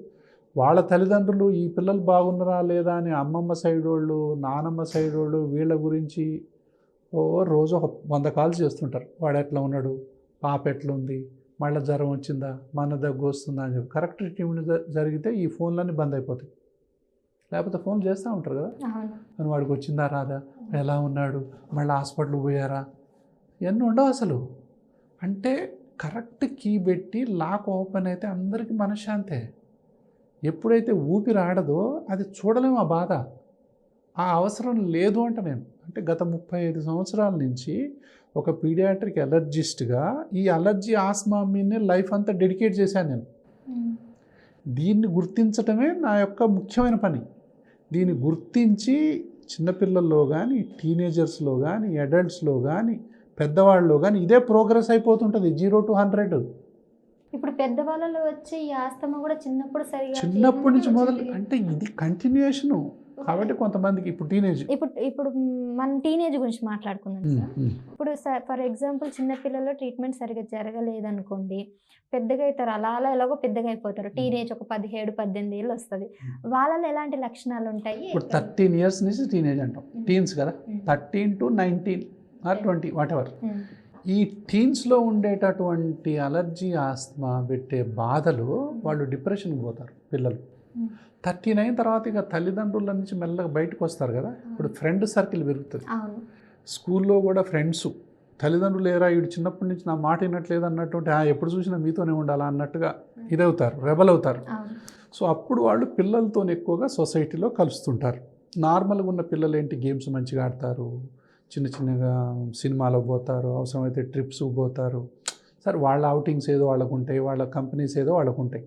వాళ్ళ తల్లిదండ్రులు ఈ పిల్లలు బాగున్నారా లేదా అని అమ్మమ్మ సైడ్ వాళ్ళు, నానమ్మ సైడ్ వాళ్ళు వీళ్ళ గురించి రోజు ఒక 100 కాల్స్ చేస్తుంటారు. వాడు ఎట్లా ఉన్నాడు, పాప ఎట్లుంది, మళ్ళీ జ్వరం వచ్చిందా, మన దగ్గు వస్తుందా అని చెప్పి. కరెక్ట్ ట్రీట్మెంట్ జరిగితే ఈ ఫోన్లన్నీ బంద్ అయిపోతాయి. లేకపోతే ఫోన్ చేస్తూ ఉంటారు కదా, కానీ వాడికి వచ్చిందా రాదా, ఎలా ఉన్నాడు, మళ్ళీ హాస్పిటల్కి పోయారా, ఇవన్నీ ఉండవు అసలు. అంటే కరెక్ట్ కీ పెట్టి లాక్ ఓపెన్ అయితే అందరికీ మనశ్శాంతే. ఎప్పుడైతే ఊపిరి ఆడదో అది చూడలేము, ఆ బాధ, ఆ అవసరం లేదు అంట నేను. అంటే గత 35 సంవత్సరాల నుంచి ఒక పీడియాట్రిక్ అలర్జిస్ట్గా ఈ అలర్జీ ఆస్మా మీదనే లైఫ్ అంతా డెడికేట్ చేశాను నేను. దీన్ని గుర్తించటమే నా యొక్క ముఖ్యమైన పని. దీన్ని గుర్తించి చిన్నపిల్లల్లో కానీ, టీనేజర్స్లో కానీ, అడల్ట్స్లో కానీ, పెద్దవాళ్ళలో కానీ ఇదే ప్రోగ్రెస్ అయిపోతుంటుంది 0 to 100. ఇప్పుడు పెద్దవాళ్ళలో వచ్చే ఈ ఆస్తమా కూడా చిన్నప్పటి నుంచి మొదలు, అంటే ఇది కంటిన్యూషను. కాబట్టి కొంతమందికి ఇప్పుడు టీనేజ్, ఇప్పుడు మన టీనేజ్ గురించి మాట్లాడుకుందాం సార్. ఇప్పుడు ఫర్ ఎగ్జాంపుల్ చిన్నపిల్లల్లో ట్రీట్మెంట్ సరిగ్గా జరగలేదనుకోండి, పెద్దగా అవుతారు, అలా అలా ఎలాగో పెద్దగా అయిపోతారు. టీనేజ్ ఒక 17-18 ఏళ్ళు వస్తుంది. వాళ్ళలో ఎలాంటి లక్షణాలు ఉంటాయి? ఇప్పుడు 13 years నుంచి టీనేజ్ అంటాం, టీన్స్ కదా, 13 to 19 or 20 వాట్ ఎవర్. ఈ టీన్స్లో ఉండేటటువంటి అలర్జీ ఆస్తమా పెట్టే బాధలు వాళ్ళు డిప్రెషన్కి పోతారు పిల్లలు. 39 తర్వాత ఇక తల్లిదండ్రుల నుంచి మెల్లగా బయటకు వస్తారు కదా, ఇప్పుడు ఫ్రెండ్ సర్కిల్ పెరుగుతుంది. స్కూల్లో కూడా ఫ్రెండ్స్, తల్లిదండ్రులు ఏరా వీడు చిన్నప్పటి నుంచి నా మాట వినట్లేదు అన్నటువంటి, ఎప్పుడు చూసినా మీతోనే ఉండాలా అన్నట్టుగా ఇదవుతారు, రెబల్ అవుతారు. సో అప్పుడు వాళ్ళు పిల్లలతో ఎక్కువగా సొసైటీలో కలుస్తుంటారు. నార్మల్గా ఉన్న పిల్లలు ఏంటి, గేమ్స్ మంచిగా ఆడతారు, చిన్న చిన్నగా సినిమాలో పోతారు, అవసరమైతే ట్రిప్స్ పోతారు. సరే వాళ్ళ అవుటింగ్స్ ఏదో వాళ్ళకు ఉంటాయి, వాళ్ళ కంపెనీస్ ఏదో వాళ్ళకు ఉంటాయి.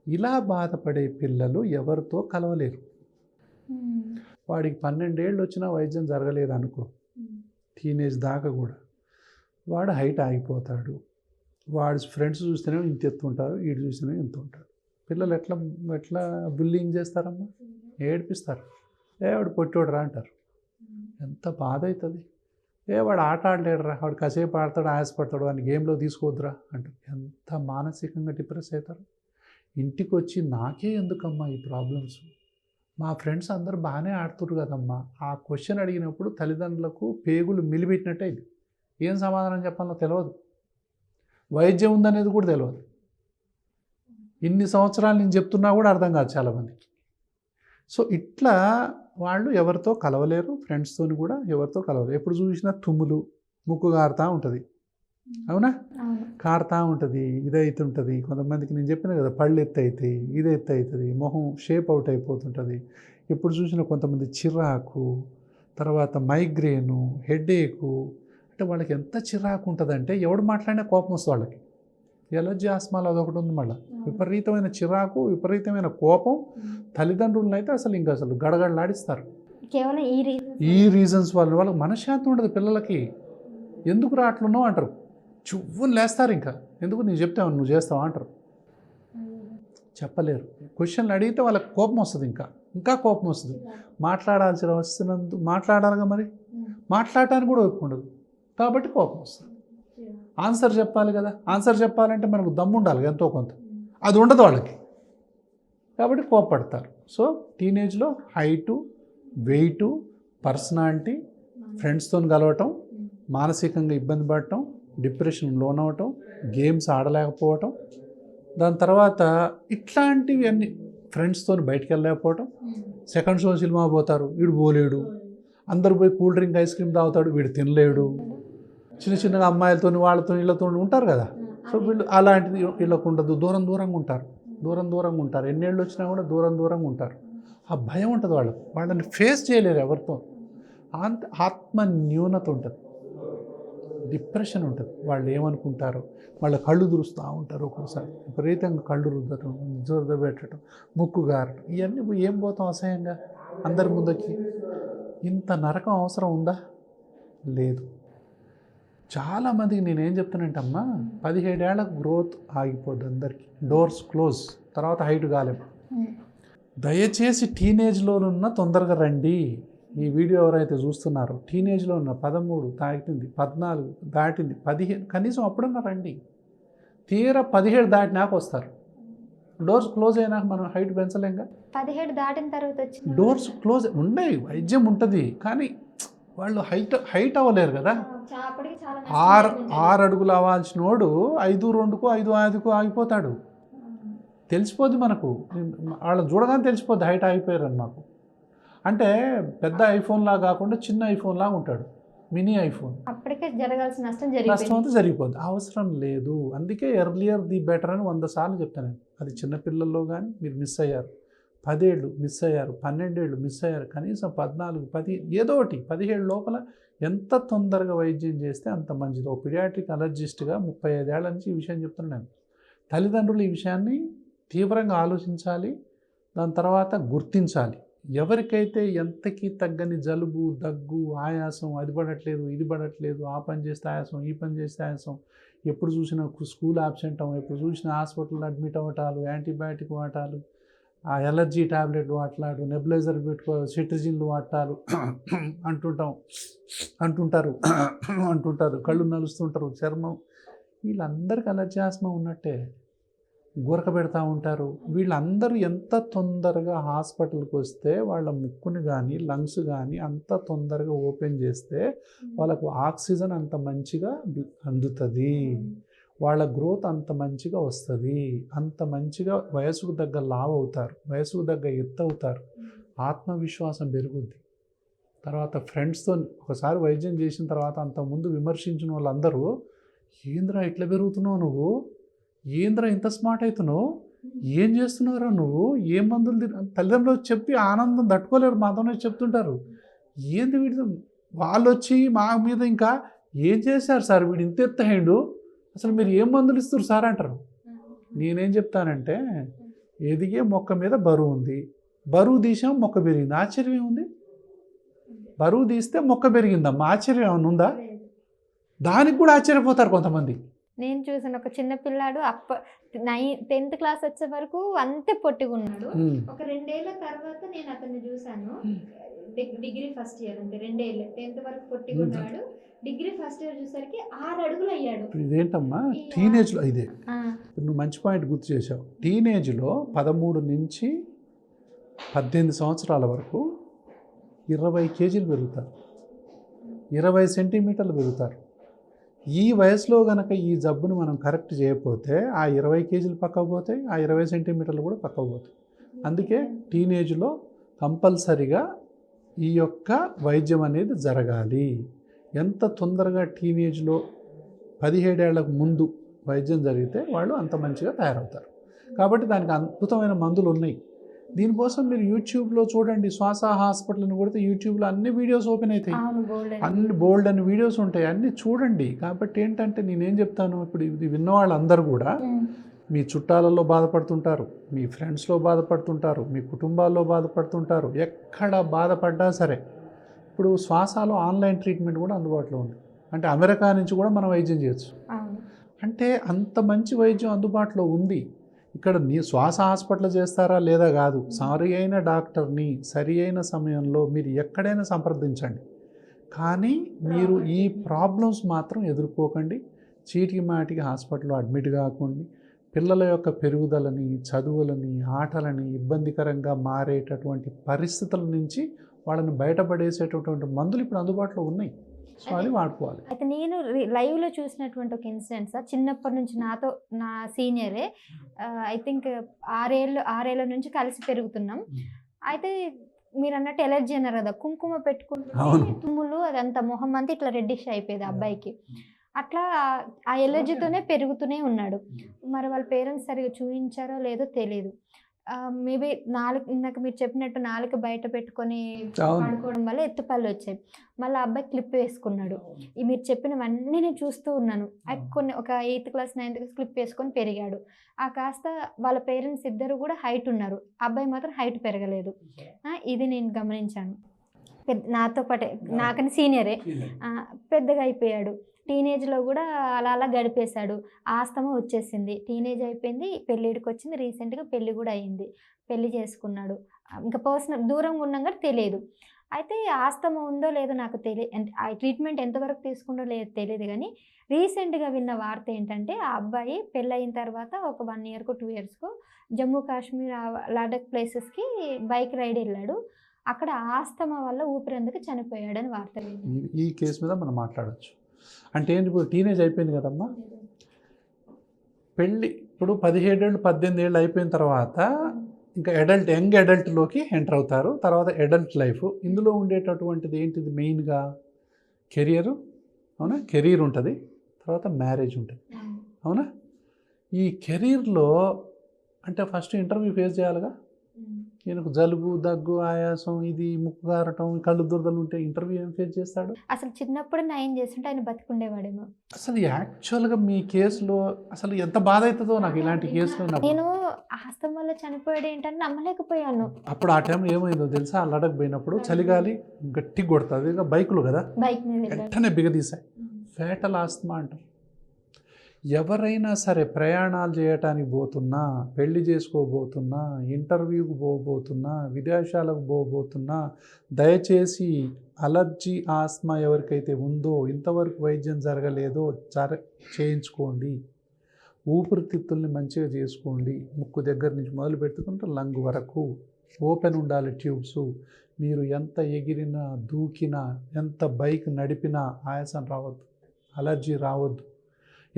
ఇలా బాధపడే పిల్లలు ఎవరితో కలవలేరు. వాడికి 12 ఏళ్ళు వచ్చినా వైద్యం జరగలేదు అనుకో, టీనేజ్ దాకా కూడా వాడు హైట్ ఆగిపోతాడు. వాడి ఫ్రెండ్స్ చూస్తేనే ఇంత ఎత్తుంటారు, వీడు చూస్తేనే ఇంత ఉంటారు. పిల్లలు ఎట్లా బుల్లింగ్ చేస్తారమ్మా, ఏడిపిస్తారు. వాడు పొట్టోడు రా అంటారు. ఎంత బాధ అవుతుంది. వాడు ఆట ఆడలేడురా, వాడు కాసేపు ఆడతాడు, ఆయాసపడతాడు, వాడిని గేమ్లో తీసుకోవద్దురా అంటారు. ఎంత మానసికంగా డిప్రెస్ అవుతారు. ఇంటికి వచ్చి నాకే ఎందుకమ్మా ఈ ప్రాబ్లమ్స్, మా ఫ్రెండ్స్ అందరూ బాగానే ఆడుతున్నారు కదమ్మా. ఆ క్వశ్చన్ అడిగినప్పుడు తల్లిదండ్రులకు పేగులు మిలిపెట్టినట్టే ఇది. ఏం సమాధానం చెప్పాలో తెలియదు, వైద్యం ఉందనేది కూడా తెలియదు. ఇన్ని సంవత్సరాలు నేను చెప్తున్నా కూడా అర్థం కాదు చాలామందికి. సో ఇట్లా వాళ్ళు ఎవరితో కలవలేరు, ఫ్రెండ్స్తో కూడా ఎవరితో కలవలేరు. ఎప్పుడు చూసినా తుమ్ములు, ముక్కు కారుతూ ఉంటుంది, అవునా, కారుతూ ఉంటుంది, ఇదవుతుంటుంది. కొంతమందికి నేను చెప్పిన కదా, పళ్ళు ఎత్తు అవుతాయి, ఇది ఎత్తు అవుతుంది, మొహం షేప్ అవుట్ అయిపోతుంటుంది. ఎప్పుడు చూసినా కొంతమంది చిరాకు, తర్వాత మైగ్రేను, హెడేకు. అంటే వాళ్ళకి ఎంత చిరాకు ఉంటుందంటే ఎవడు మాట్లాడినా కోపం వస్తుంది వాళ్ళకి. ఎలర్జీ ఆస్మాలో అదొకటి ఉంది. మళ్ళీ విపరీతమైన చిరాకు, విపరీతమైన కోపం. తల్లిదండ్రులను అయితే అసలు గడగడలాడిస్తారు. కేవలం ఈ రీజన్స్ వల్ల వాళ్ళకి మనశ్శాంతి ఉండదు. పిల్లలకి ఎందుకు రావట్లున్నావు అంటారు. చువ్వుని లేస్తారు. ఇంకా ఎందుకు నీకు చెప్తావు, నువ్వు చేస్తావా అంటారు. చెప్పలేరు. క్వశ్చన్లు అడిగితే వాళ్ళకి కోపం వస్తుంది, ఇంకా కోపం వస్తుంది. మాట్లాడాలిగా మరి, మాట్లాడటానికి కూడా ఓపిక ఉండదు కాబట్టి కోపం వస్తుంది. ఆన్సర్ చెప్పాలి కదా, ఆన్సర్ చెప్పాలంటే మనకు దమ్ము ఉండాలి ఎంతో కొంత, అది ఉండదు వాళ్ళకి కాబట్టి కోపడతారు. సో టీనేజ్లో హైటు, వెయిటు, పర్సనాలిటీ, ఫ్రెండ్స్తో కలవటం, మానసికంగా ఇబ్బంది పడటం, డిప్రెషన్ లోన్ అవ్వటం, గేమ్స్ ఆడలేకపోవటం, దాని తర్వాత ఇట్లాంటివి అన్నీ, ఫ్రెండ్స్తో బయటికి వెళ్ళలేకపోవటం, సెకండ్ షో సినిమా పోతారు వీడు పోలేడు, అందరు పోయి కూల్ డ్రింక్ ఐస్ క్రీమ్ తాగుతాడు వీడు తినలేడు, చిన్న చిన్నగా అమ్మాయిలతో వాళ్ళతో వీళ్ళతో ఉంటారు కదా. సో వీళ్ళు అలాంటిది వీళ్ళకు ఉండదు, దూరంగా ఉంటారు. ఎన్నేళ్ళు వచ్చినా కూడా దూరంగా ఉంటారు. ఆ భయం ఉంటుంది వాళ్ళని ఫేస్ చేయలేరు ఎవరితో. ఆత్మ న్యూనత ఉంటుంది, డిప్రెషన్ ఉంటుంది. వాళ్ళు ఏమనుకుంటారు, వాళ్ళ కళ్ళు దురుస్తూ ఉంటారు, ఒక్కోసారి విపరీతంగా కళ్ళు రుద్దటం, జోరుద పెట్టడం, ముక్కు గారటం, ఇవన్నీ ఏం పోతాం అసహ్యంగా అందరి ముందుకి. ఇంత నరకం అవసరం ఉందా? లేదు. చాలామందికి నేనేం చెప్తానంటే అమ్మా, 17 ఏళ్ళకు గ్రోత్ ఆగిపోద్ది అందరికీ, డోర్స్ క్లోజ్, తర్వాత హైట్ కాలేము. దయచేసి టీనేజ్లోనున్న తొందరగా రండి. ఈ వీడియో ఎవరైతే చూస్తున్నారో టీనేజ్లో ఉన్న 13 దాటింది, 14 దాటింది, 15 కనీసం అప్పుడన్నా రండి. తీరా 17 దాటినాక వస్తారు. డోర్స్ క్లోజ్ అయినాక మనం హైట్ పెంచలేంగా. 17 దాటిన తర్వాత వచ్చి డోర్స్ క్లోజ్ ఉన్నాయి, వైద్యం ఉంటుంది, కానీ వాళ్ళు హైట్ అవ్వలేరు కదా. 6 అడుగులు అవ్వాల్సిన వాడు 5'2" 5'5" ఆగిపోతాడు. తెలిసిపోద్ది మనకు, వాళ్ళని చూడగానే తెలిసిపోద్ది హైట్ ఆగిపోయారని మాకు. అంటే పెద్ద ఐఫోన్లా కాకుండా చిన్న ఐఫోన్లా ఉంటాడు, మినీ ఐఫోన్. అప్పటికే జరగాల్సిన నష్టం అంతా జరిగిపోద్ది. అవసరం లేదు. అందుకే ఎర్లియర్ ది బెటర్ అని 100 సార్లు చెప్తాను నేను. అది చిన్నపిల్లల్లో కానీ మీరు మిస్ అయ్యారు, 10 ఏళ్ళు మిస్ అయ్యారు, 12 ఏళ్ళు మిస్ అయ్యారు, కనీసం 14, 10 ఏదో ఒకటి 17 లోపల ఎంత తొందరగా వైద్యం చేస్తే అంత మంచిది. ఓ పిడియాట్రిక్ అలర్జిస్ట్గా 35 ఏళ్ల నుంచి ఈ విషయం చెప్తున్నాను నేను. తల్లిదండ్రులు ఈ విషయాన్ని తీవ్రంగా ఆలోచించాలి, దాని తర్వాత గుర్తించాలి. ఎవరికైతే ఎంతకీ తగ్గని జలుబు, దగ్గు, ఆయాసం, అది పడట్లేదు, ఇది పడట్లేదు, ఆ పని చేస్తే ఆయాసం, ఈ పని చేస్తే ఆయాసం, ఎప్పుడు చూసినా స్కూల్ ఆబ్సెంట్ అవ్వం, ఎప్పుడు చూసినా హాస్పిటల్లో అడ్మిట్ అవ్వటాలు, యాంటీబయాటిక్ వాటాలు, ఆ ఎలర్జీ ట్యాబ్లెట్ వాట్లాడు, నెబులైజర్ పెట్టుకో, సిట్రిజిన్లు వాటాలు అంటుంటారు, కళ్ళు నలుస్తుంటారు, చర్మం. వీళ్ళందరికీ అలర్జీ ఆస్మా ఉన్నట్టే, గురక పెడతా ఉంటారు. వీళ్ళందరూ ఎంత తొందరగా హాస్పిటల్కి వస్తే వాళ్ళ ముక్కుని కానీ లంగ్స్ కానీ అంత తొందరగా ఓపెన్ చేస్తే వాళ్ళకు ఆక్సిజన్ అంత మంచిగా అందుతుంది, వాళ్ళ గ్రోత్ అంత మంచిగా వస్తుంది, అంత మంచిగా వయసుకు తగ్గ లావు అవుతారు, వయసుకు తగ్గ ఎత్తు అవుతారు, ఆత్మవిశ్వాసం పెరుగుద్ది. తర్వాత ఫ్రెండ్స్తో ఒకసారి వైద్యం చేసిన తర్వాత అంతకుముందు విమర్శించిన వాళ్ళందరూ, ఏంద్రా ఇట్లా పెరుగుతున్నావు నువ్వు, ఏంద్రా ఇంత స్మార్ట్ అవుతున్నావు, ఏం చేస్తున్నారా నువ్వు, ఏం మందులు తల్లిదండ్రులు చెప్పి ఆనందం తట్టుకోలేరు, మాతోనే చెప్తుంటారు. ఏంది వీడు, వాళ్ళు వచ్చి మా మీద ఇంకా ఏం చేశారు సార్ వీడు ఇంత ఎత్తహేండు, అసలు మీరు ఏం మందులు ఇస్తారు సార్ అంటారు. నేనేం చెప్తానంటే, ఎదిగే మొక్క మీద బరువు ఉంది, బరువు తీసాం మొక్క పెరిగింది, ఆశ్చర్యం ఏముంది? బరువు తీస్తే మొక్క పెరిగిందమ్మా, ఆశ్చర్యం ఏమైనా ఉందా? దానికి కూడా ఆశ్చర్యపోతారు కొంతమంది. నేను చూసాను ఒక చిన్న పిల్లాడు 10th క్లాస్ వచ్చే వరకు అంతే పొట్టిగా ఉన్నాడు. ఒక 2 ఏళ్ల తర్వాత నేను అతన్ని చూసాను, డిగ్రీ ఫస్ట్ ఇయర్, అంతే 2 ఏళ్ళు, 10th వరకు పొట్టిగా ఉన్నాడు, డిగ్రీ ఫస్ట్ ఇయర్ చూసరికి 6 అడుగులు అయ్యాడు. ఇదేంటమ్మా టీనేజ్లో, ఇదే నువ్వు మంచి పాయింట్ గుర్తు చేసావు. టీనేజ్లో 13 నుంచి 18 సంవత్సరాల వరకు 20 కేజీలు పెరుగుతారు, 20 సెంటీమీటర్లు పెరుగుతారు. ఈ వయసులో కనుక ఈ జబ్బును మనం కరెక్ట్ చేయకపోతే ఆ 20 కేజీలు పక్కకు పోతాయి, ఆ 20 సెంటీమీటర్లు కూడా పక్కకు పోతాయి. అందుకే టీనేజ్లో కంపల్సరిగా ఈ యొక్క వైద్యం అనేది జరగాలి. ఎంత తొందరగా టీనేజ్లో 17 ఏళ్లకు ముందు వైద్యం జరిగితే వాళ్ళు అంత మంచిగా తయారవుతారు. కాబట్టి దానికి అద్భుతమైన మందులు ఉన్నాయి. దీనికోసం మీరు యూట్యూబ్లో చూడండి, శ్వాస హాస్పిటల్ని కొడితే యూట్యూబ్లో అన్ని వీడియోస్ ఓపెన్ అవుతాయి, అన్ని బోల్డ్ అని వీడియోస్ ఉంటాయి, అన్నీ చూడండి. కాబట్టి ఏంటంటే నేనేం చెప్తాను, ఇప్పుడు ఇది విన్న వాళ్ళందరూ కూడా మీ చుట్టాలలో బాధపడుతుంటారు, మీ ఫ్రెండ్స్లో బాధపడుతుంటారు, మీ కుటుంబాల్లో బాధపడుతుంటారు. ఎక్కడ బాధపడ్డా సరే ఇప్పుడు శ్వాసలో ఆన్లైన్ ట్రీట్మెంట్ కూడా అందుబాటులో ఉంది. అంటే అమెరికా నుంచి కూడా మనం వైద్యం చేయొచ్చు. అంటే అంత మంచి వైద్యం అందుబాటులో ఉంది. ఇక్కడ నీ శ్వాస హాస్పిటల్ చేస్తారా లేదా కాదు, సరి అయిన డాక్టర్ని సరి అయిన సమయంలో మీరు ఎక్కడైనా సంప్రదించండి. కానీ మీరు ఈ ప్రాబ్లమ్స్ మాత్రం ఎదుర్కోకండి. చీటికి మాటికి హాస్పిటల్లో అడ్మిట్ కాకండి. పిల్లల యొక్క పెరుగుదలని, చదువులని, ఆటలని ఇబ్బందికరంగా మారేటటువంటి పరిస్థితుల నుంచి వాళ్ళని బయటపడేసేటటువంటి మందులు ఇప్పుడు అందుబాటులో ఉన్నాయి. సో అది వాడుకోవాలి. అయితే నేను లైవ్లో చూసినటువంటి ఒక ఇన్సిడెంట్ సార్, చిన్నప్పటి నుంచి నా సీనియరే, ఐ థింక్ 6 ఏళ్ళ నుంచి కలిసి పెరుగుతున్నాం. అయితే మీరు అన్నట్టు ఎలర్జీ అన్నారు కదా, కుంకుమ పెట్టుకుంటే తుమ్ములు అదంతా మొహం అంతా ఇట్లా రెడ్డిష్ అయిపోయేది అబ్బాయికి. అట్లా ఆ ఎలర్జీతోనే పెరుగుతూనే ఉన్నాడు. మరి వాళ్ళ పేరెంట్స్ సరిగా చూపించారో లేదో తెలియదు. మేబీ ఇందాక మీరు చెప్పినట్టు నాలుక బయట పెట్టుకొని పడుకోవడం వల్ల ఎత్తుపళ్ళు వచ్చాయి. మళ్ళీ అబ్బాయి క్లిప్ వేసుకున్నాడు. మీరు చెప్పినవన్నీ నేను చూస్తూ ఉన్నాను. ఒక 8th class 9th class clip వేసుకొని పెరిగాడు. కాస్త వాళ్ళ పేరెంట్స్ ఇద్దరు కూడా హైట్ ఉన్నారు, అబ్బాయి మాత్రం హైట్ పెరగలేదు. ఇది నేను గమనించాను. నాతో పాటే, నాకని సీనియరే, పెద్దగా అయిపోయాడు. టీనేజ్లో కూడా అలా గడిపేశాడు. ఆస్తమా వచ్చేసింది, టీనేజ్ అయిపోయింది, పెళ్ళిడికి వచ్చింది, రీసెంట్గా పెళ్ళి కూడా అయింది, పెళ్ళి చేసుకున్నాడు. ఇంకా పర్సనల్ దూరంగా ఉన్నాం కూడా తెలియదు. అయితే ఆస్తమా ఉందో లేదో నాకు తెలియదు, ఆ ట్రీట్మెంట్ ఎంతవరకు తీసుకుందో లేదో తెలియదు. కానీ రీసెంట్గా విన్న వార్త ఏంటంటే, ఆ అబ్బాయి పెళ్ళయిన తర్వాత ఒక 1 yearకో 2 yearsకో జమ్మూ కాశ్మీర్, లడాక్ ప్లేసెస్కి బైక్ రైడ్ వెళ్ళాడు. అక్కడ ఆస్తమా వల్ల ఊపిరందుకు చనిపోయాడని వార్త విన్నాను. ఈ కేసు మీద మనం మాట్లాడచ్చు. అంటే ఏంటి, ఇప్పుడు టీనేజ్ అయిపోయింది కదమ్మా, పెళ్ళి ఇప్పుడు 17 ఏళ్ళు 18 ఏళ్ళు అయిపోయిన తర్వాత ఇంకా యంగ్ అడల్ట్లోకి ఎంటర్ అవుతారు. తర్వాత అడల్ట్ లైఫ్. ఇందులో ఉండేటటువంటిది ఏంటిది, మెయిన్గా కెరియర్. అవునా, కెరీర్ ఉంటుంది, తర్వాత మ్యారేజ్ ఉంటుంది. అవునా, ఈ కెరీర్లో అంటే ఫస్ట్ ఇంటర్వ్యూ ఫేస్ చేయాలిగా. ఈయనకు జలుబు, దగ్గు, ఆయాసం, ఇది ముక్కు గారటం, కళ్ళు దురదలు ఉంటే ఇంటర్వ్యూ ఏం ఫేస్ చేస్తాడు? అసలు చిన్నప్పుడు నయం చేస్తుంటే ఆయన బతికుండేవాడేమో. అసలు యాక్చువల్గా మీ కేసులో అసలు ఎంత బాధ అవుతుందో నాకు ఇలాంటి కేసులో. నేను ఆస్తమా వల్ల చనిపోయాడు ఏంటని నమ్మలేకపోయాను. అప్పుడు ఆ టైంలో ఏమైందో తెలుసా, లడక్ పోయినప్పుడు చలిగాలి గట్టి కొడుతుంది, ఇక బైకులు కదా, బైక్ మీద వెంటనే బిగదీశాయి. ఫేటల్ ఆస్తమా అంటాం. ఎవరైనా సరే ప్రయాణాలు చేయటానికి పోతున్నా, పెళ్లి చేసుకోబోతున్నా, ఇంటర్వ్యూకి పోబోతున్నా, విదేశాలకు పోబోతున్నా, దయచేసి అలర్జీ ఆస్మా ఎవరికైతే ఉందో, ఇంతవరకు వైద్యం జరగలేదో చేయించుకోండి. ఊపిరితిత్తుల్ని మంచిగా చేసుకోండి. ముక్కు దగ్గర నుంచి మొదలు పెట్టుకుంటే లంగ్ వరకు ఓపెన్ ఉండాలి ట్యూబ్స్. మీరు ఎంత ఎగిరినా, దూకినా, ఎంత బైక్ నడిపినా ఆయాసం రావద్దు, అలర్జీ రావద్దు.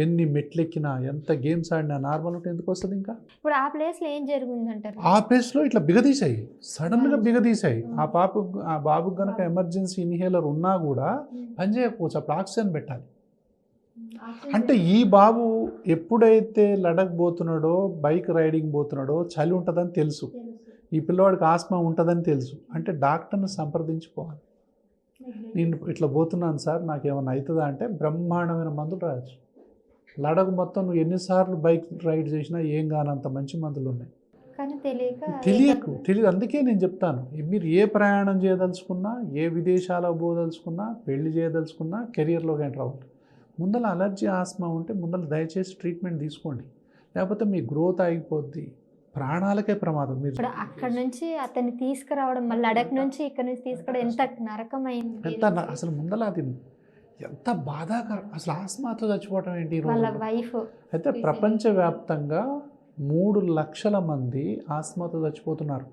ఎన్ని మెట్లెక్కినా, ఎంత గేమ్స్ ఆడినా నార్మల్ ఉంటే ఎందుకు వస్తుంది? ఇంకా ఇప్పుడు ఆ ప్లేస్లో ఏం జరిగిందంటారు? ఆ ప్లేస్లో ఇట్లా బిగదీశాయి, సడన్గా బిగదీశాయి. ఆ బాబుకి కనుక ఎమర్జెన్సీ ఇన్హేలర్ ఉన్నా కూడా పనిచేయకపోవచ్చు, అప్పుడు ఆక్సిజన్ పెట్టాలి. అంటే ఈ బాబు ఎప్పుడైతే లడక్ పోతున్నాడో, బైక్ రైడింగ్ పోతున్నాడో చలి ఉంటుందని తెలుసు, ఈ పిల్లవాడికి ఆస్మా ఉంటుందని తెలుసు. అంటే డాక్టర్ని సంప్రదించుకోవాలి. నేను ఇట్లా పోతున్నాను సార్, నాకేమన్నా అవుతుందా అంటే బ్రహ్మాండమైన మందులు రాయచ్చు. లడక్ మొత్తం నువ్వు ఎన్నిసార్లు బైక్ రైడ్ చేసినా ఏం కానంత మంచి మందులు ఉన్నాయి. కానీ తెలియదు. అందుకే నేను చెప్తాను, మీరు ఏ ప్రయాణం చేయదలుచుకున్నా, ఏ విదేశాలకు పోదలుచుకున్నా, పెళ్లి చేయదలుచుకున్నా, కెరియర్లోకి ఎంటర్ అవ్వాలి. ముందర అలర్జీ ఆస్మా ఉంటే ముందర దయచేసి ట్రీట్మెంట్ తీసుకోండి, లేకపోతే మీ గ్రోత్ ఆగిపోద్ది, ప్రాణాలకే ప్రమాదం. మీరు అక్కడ నుంచి అతన్ని తీసుకురావడం, మళ్ళీ లడక్ నుంచి ఇక్కడ నుంచి తీసుకురావడం ఎంత నరకమైంది. అసలు ముందర అది ఎంత బాధాకరం. అసలు ఆస్మాతో చచ్చిపోవటం ఏంటి వాళ్ళ వైఫ్. అయితే ప్రపంచవ్యాప్తంగా 3 లక్షల మంది ఆస్మాతో చచ్చిపోతున్నారు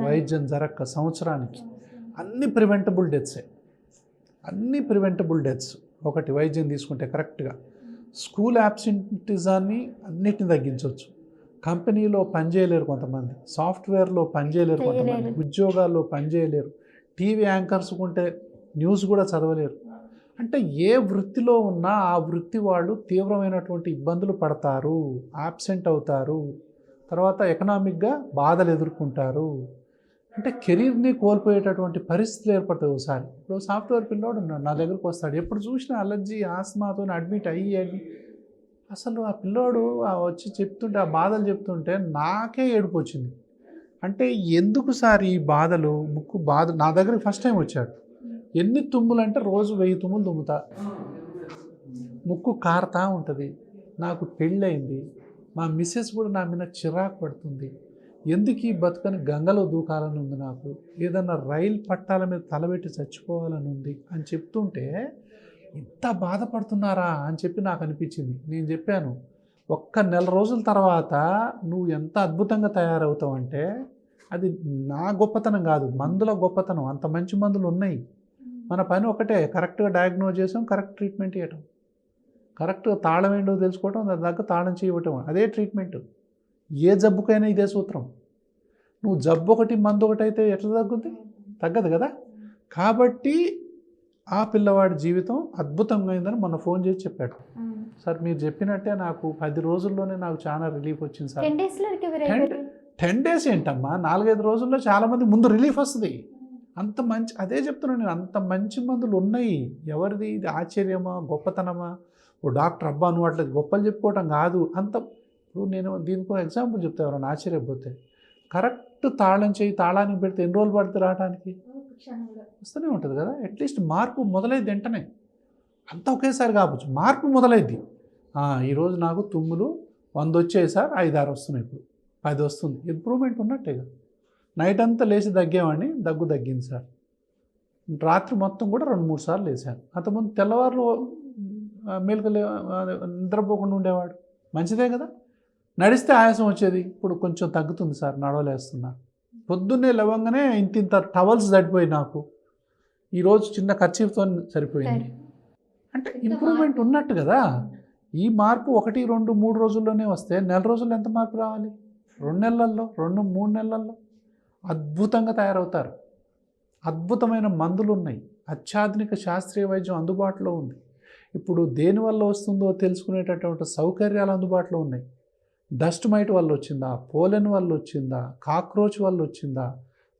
వైద్యం జరక్క సంవత్సరానికి. అన్ని ప్రివెంటబుల్ డెత్స్. ఒకటి వైద్యం తీసుకుంటే కరెక్ట్గా స్కూల్ యాబ్సెంటిజాన్ని అన్నిటిని తగ్గించవచ్చు. కంపెనీలో పనిచేయలేరు కొంతమంది, సాఫ్ట్వేర్లో పనిచేయలేరు కొంతమంది, ఉద్యోగాల్లో పనిచేయలేరు, టీవీ యాంకర్స్ ఉంటే న్యూస్ కూడా చదవలేరు. అంటే ఏ వృత్తిలో ఉన్నా ఆ వృత్తి వాళ్ళు తీవ్రమైనటువంటి ఇబ్బందులు పడతారు, యాబ్సెంట్ అవుతారు, తర్వాత ఎకనామిక్గా బాధలు ఎదుర్కొంటారు. అంటే కెరీర్ని కోల్పోయేటటువంటి పరిస్థితులు ఏర్పడతాయి ఒకసారి. ఇప్పుడు సాఫ్ట్వేర్ పిల్లోడు ఉన్నాడు, నా దగ్గరకు వస్తాడు, ఎప్పుడు చూసినా అలర్జీ ఆస్మాతో అడ్మిట్ అయ్యి అసలు ఆ పిల్లోడు వచ్చి చెప్తుంటే, ఆ బాధలు చెప్తుంటే నాకే ఏడుపు వచ్చింది. అంటే ఎందుకు సార్ ఈ బాధలు, ముక్కు బాధ. నా దగ్గర ఫస్ట్ టైం వచ్చాడు, ఎన్ని తుమ్ములు అంటే రోజు 1000 తుమ్ములు తుమ్ముతా, ముక్కు కారుతా ఉంటుంది, నాకు పెళ్ళయింది, మా మిస్సెస్ కూడా నా మీద చిరాకు పడుతుంది, ఎందుకు ఈ బతుకని గంగలో దూకాలని ఉంది, నాకు ఏదన్నా రైలు పట్టాల మీద తలబెట్టి చచ్చిపోవాలని ఉంది అని చెప్తుంటే ఇంత బాధపడుతున్నారా అని చెప్పి నాకు అనిపించింది. నేను చెప్పాను, ఒక్క నెల రోజుల తర్వాత నువ్వు ఎంత అద్భుతంగా తయారవుతావు అంటే అది నా గొప్పతనం కాదు, మందుల గొప్పతనం. అంత మంచి మందులు ఉన్నాయి. మన పని ఒకటే, కరెక్ట్గా డయాగ్నోజ్ చేసాం, కరెక్ట్ ట్రీట్మెంట్ ఇవ్వటం, కరెక్ట్గా తాళం ఏంటో తెలుసుకోవటం, దాని దగ్గర తాళం చేయటం, అదే ట్రీట్మెంట్. ఏ జబ్బుకైనా ఇదే సూత్రం. నువ్వు జబ్బు ఒకటి మందు ఒకటి అయితే ఎట్లా తగ్గుద్ది? తగ్గదు కదా. కాబట్టి ఆ పిల్లవాడి జీవితం అద్భుతంగా అయిందని మొన్న ఫోన్ చేసి చెప్పాడు. సార్ మీరు చెప్పినట్టే నాకు 10 రోజుల్లోనే నాకు చాలా రిలీఫ్ వచ్చింది సార్. 10 డేస్ ఏంటమ్మా, 4-5 రోజుల్లో చాలామంది ముందు రిలీఫ్ వస్తుంది. అంత మంచి, అదే చెప్తున్నాను నేను, అంత మంచి మందులు ఉన్నాయి. ఎవరిది ఇది ఆశ్చర్యమా గొప్పతనమా? ఓ డాక్టర్ అబ్బా నువ్వు అట్లా గొప్పలు చెప్పుకోవటం కాదు అంత. ఇప్పుడు నేను దీనికి ఎగ్జాంపుల్ చెప్తా, ఎవరైనా ఆశ్చర్యపోతే, కరెక్ట్ తాళం చేయి తాళానికి పెడితే ఎన్ని రోజులు పడుతుంది రావడానికి? వస్తూనే ఉంటుంది కదా. అట్లీస్ట్ మార్పు మొదలైద్ది వెంటనే, అంతా ఒకేసారి కావచ్చు, మార్పు మొదలైద్ది. ఈరోజు నాకు తుమ్ములు 100 వచ్చాయి సార్, 5-6 వస్తున్నాయి, ఇప్పుడు 10 వస్తుంది, ఇంప్రూవ్మెంట్ ఉన్నట్టే కదా. నైట్ అంతా లేచి దగ్గేవాడిని, దగ్గు తగ్గింది సార్. రాత్రి మొత్తం కూడా 2-3 సార్లు లేచాను. అంతకుముందు తెల్లవారులు మేలుకు నిద్రపోకుండా ఉండేవాడు, మంచిదే కదా. నడిస్తే ఆయాసం వచ్చేది, ఇప్పుడు కొంచెం తగ్గుతుంది సార్, నడవలేస్తున్నా. పొద్దున్నే లేవగానే ఇంత టవల్స్ సరిపోయి నాకు, ఈరోజు చిన్న ఖర్చీఫ్తో సరిపోయింది. అంటే ఇంప్రూవ్మెంట్ ఉన్నట్టు కదా. ఈ మార్పు 1, 2, 3 రోజుల్లోనే వస్తే నెల రోజుల్లో ఎంత మార్పు రావాలి? 2 నెలల్లో, 2-3 నెలల్లో అద్భుతంగా తయారవుతారు. అద్భుతమైన మందులు ఉన్నాయి, అత్యాధునిక శాస్త్రీయ వైద్యం అందుబాటులో ఉంది. ఇప్పుడు దేనివల్ల వస్తుందో తెలుసుకునేటటువంటి సౌకర్యాలు అందుబాటులో ఉన్నాయి. డస్ట్ మైట్ వల్ల వచ్చిందా, పోలెన్ వల్ల వచ్చిందా, కాక్రోచ్ వల్ల వచ్చిందా,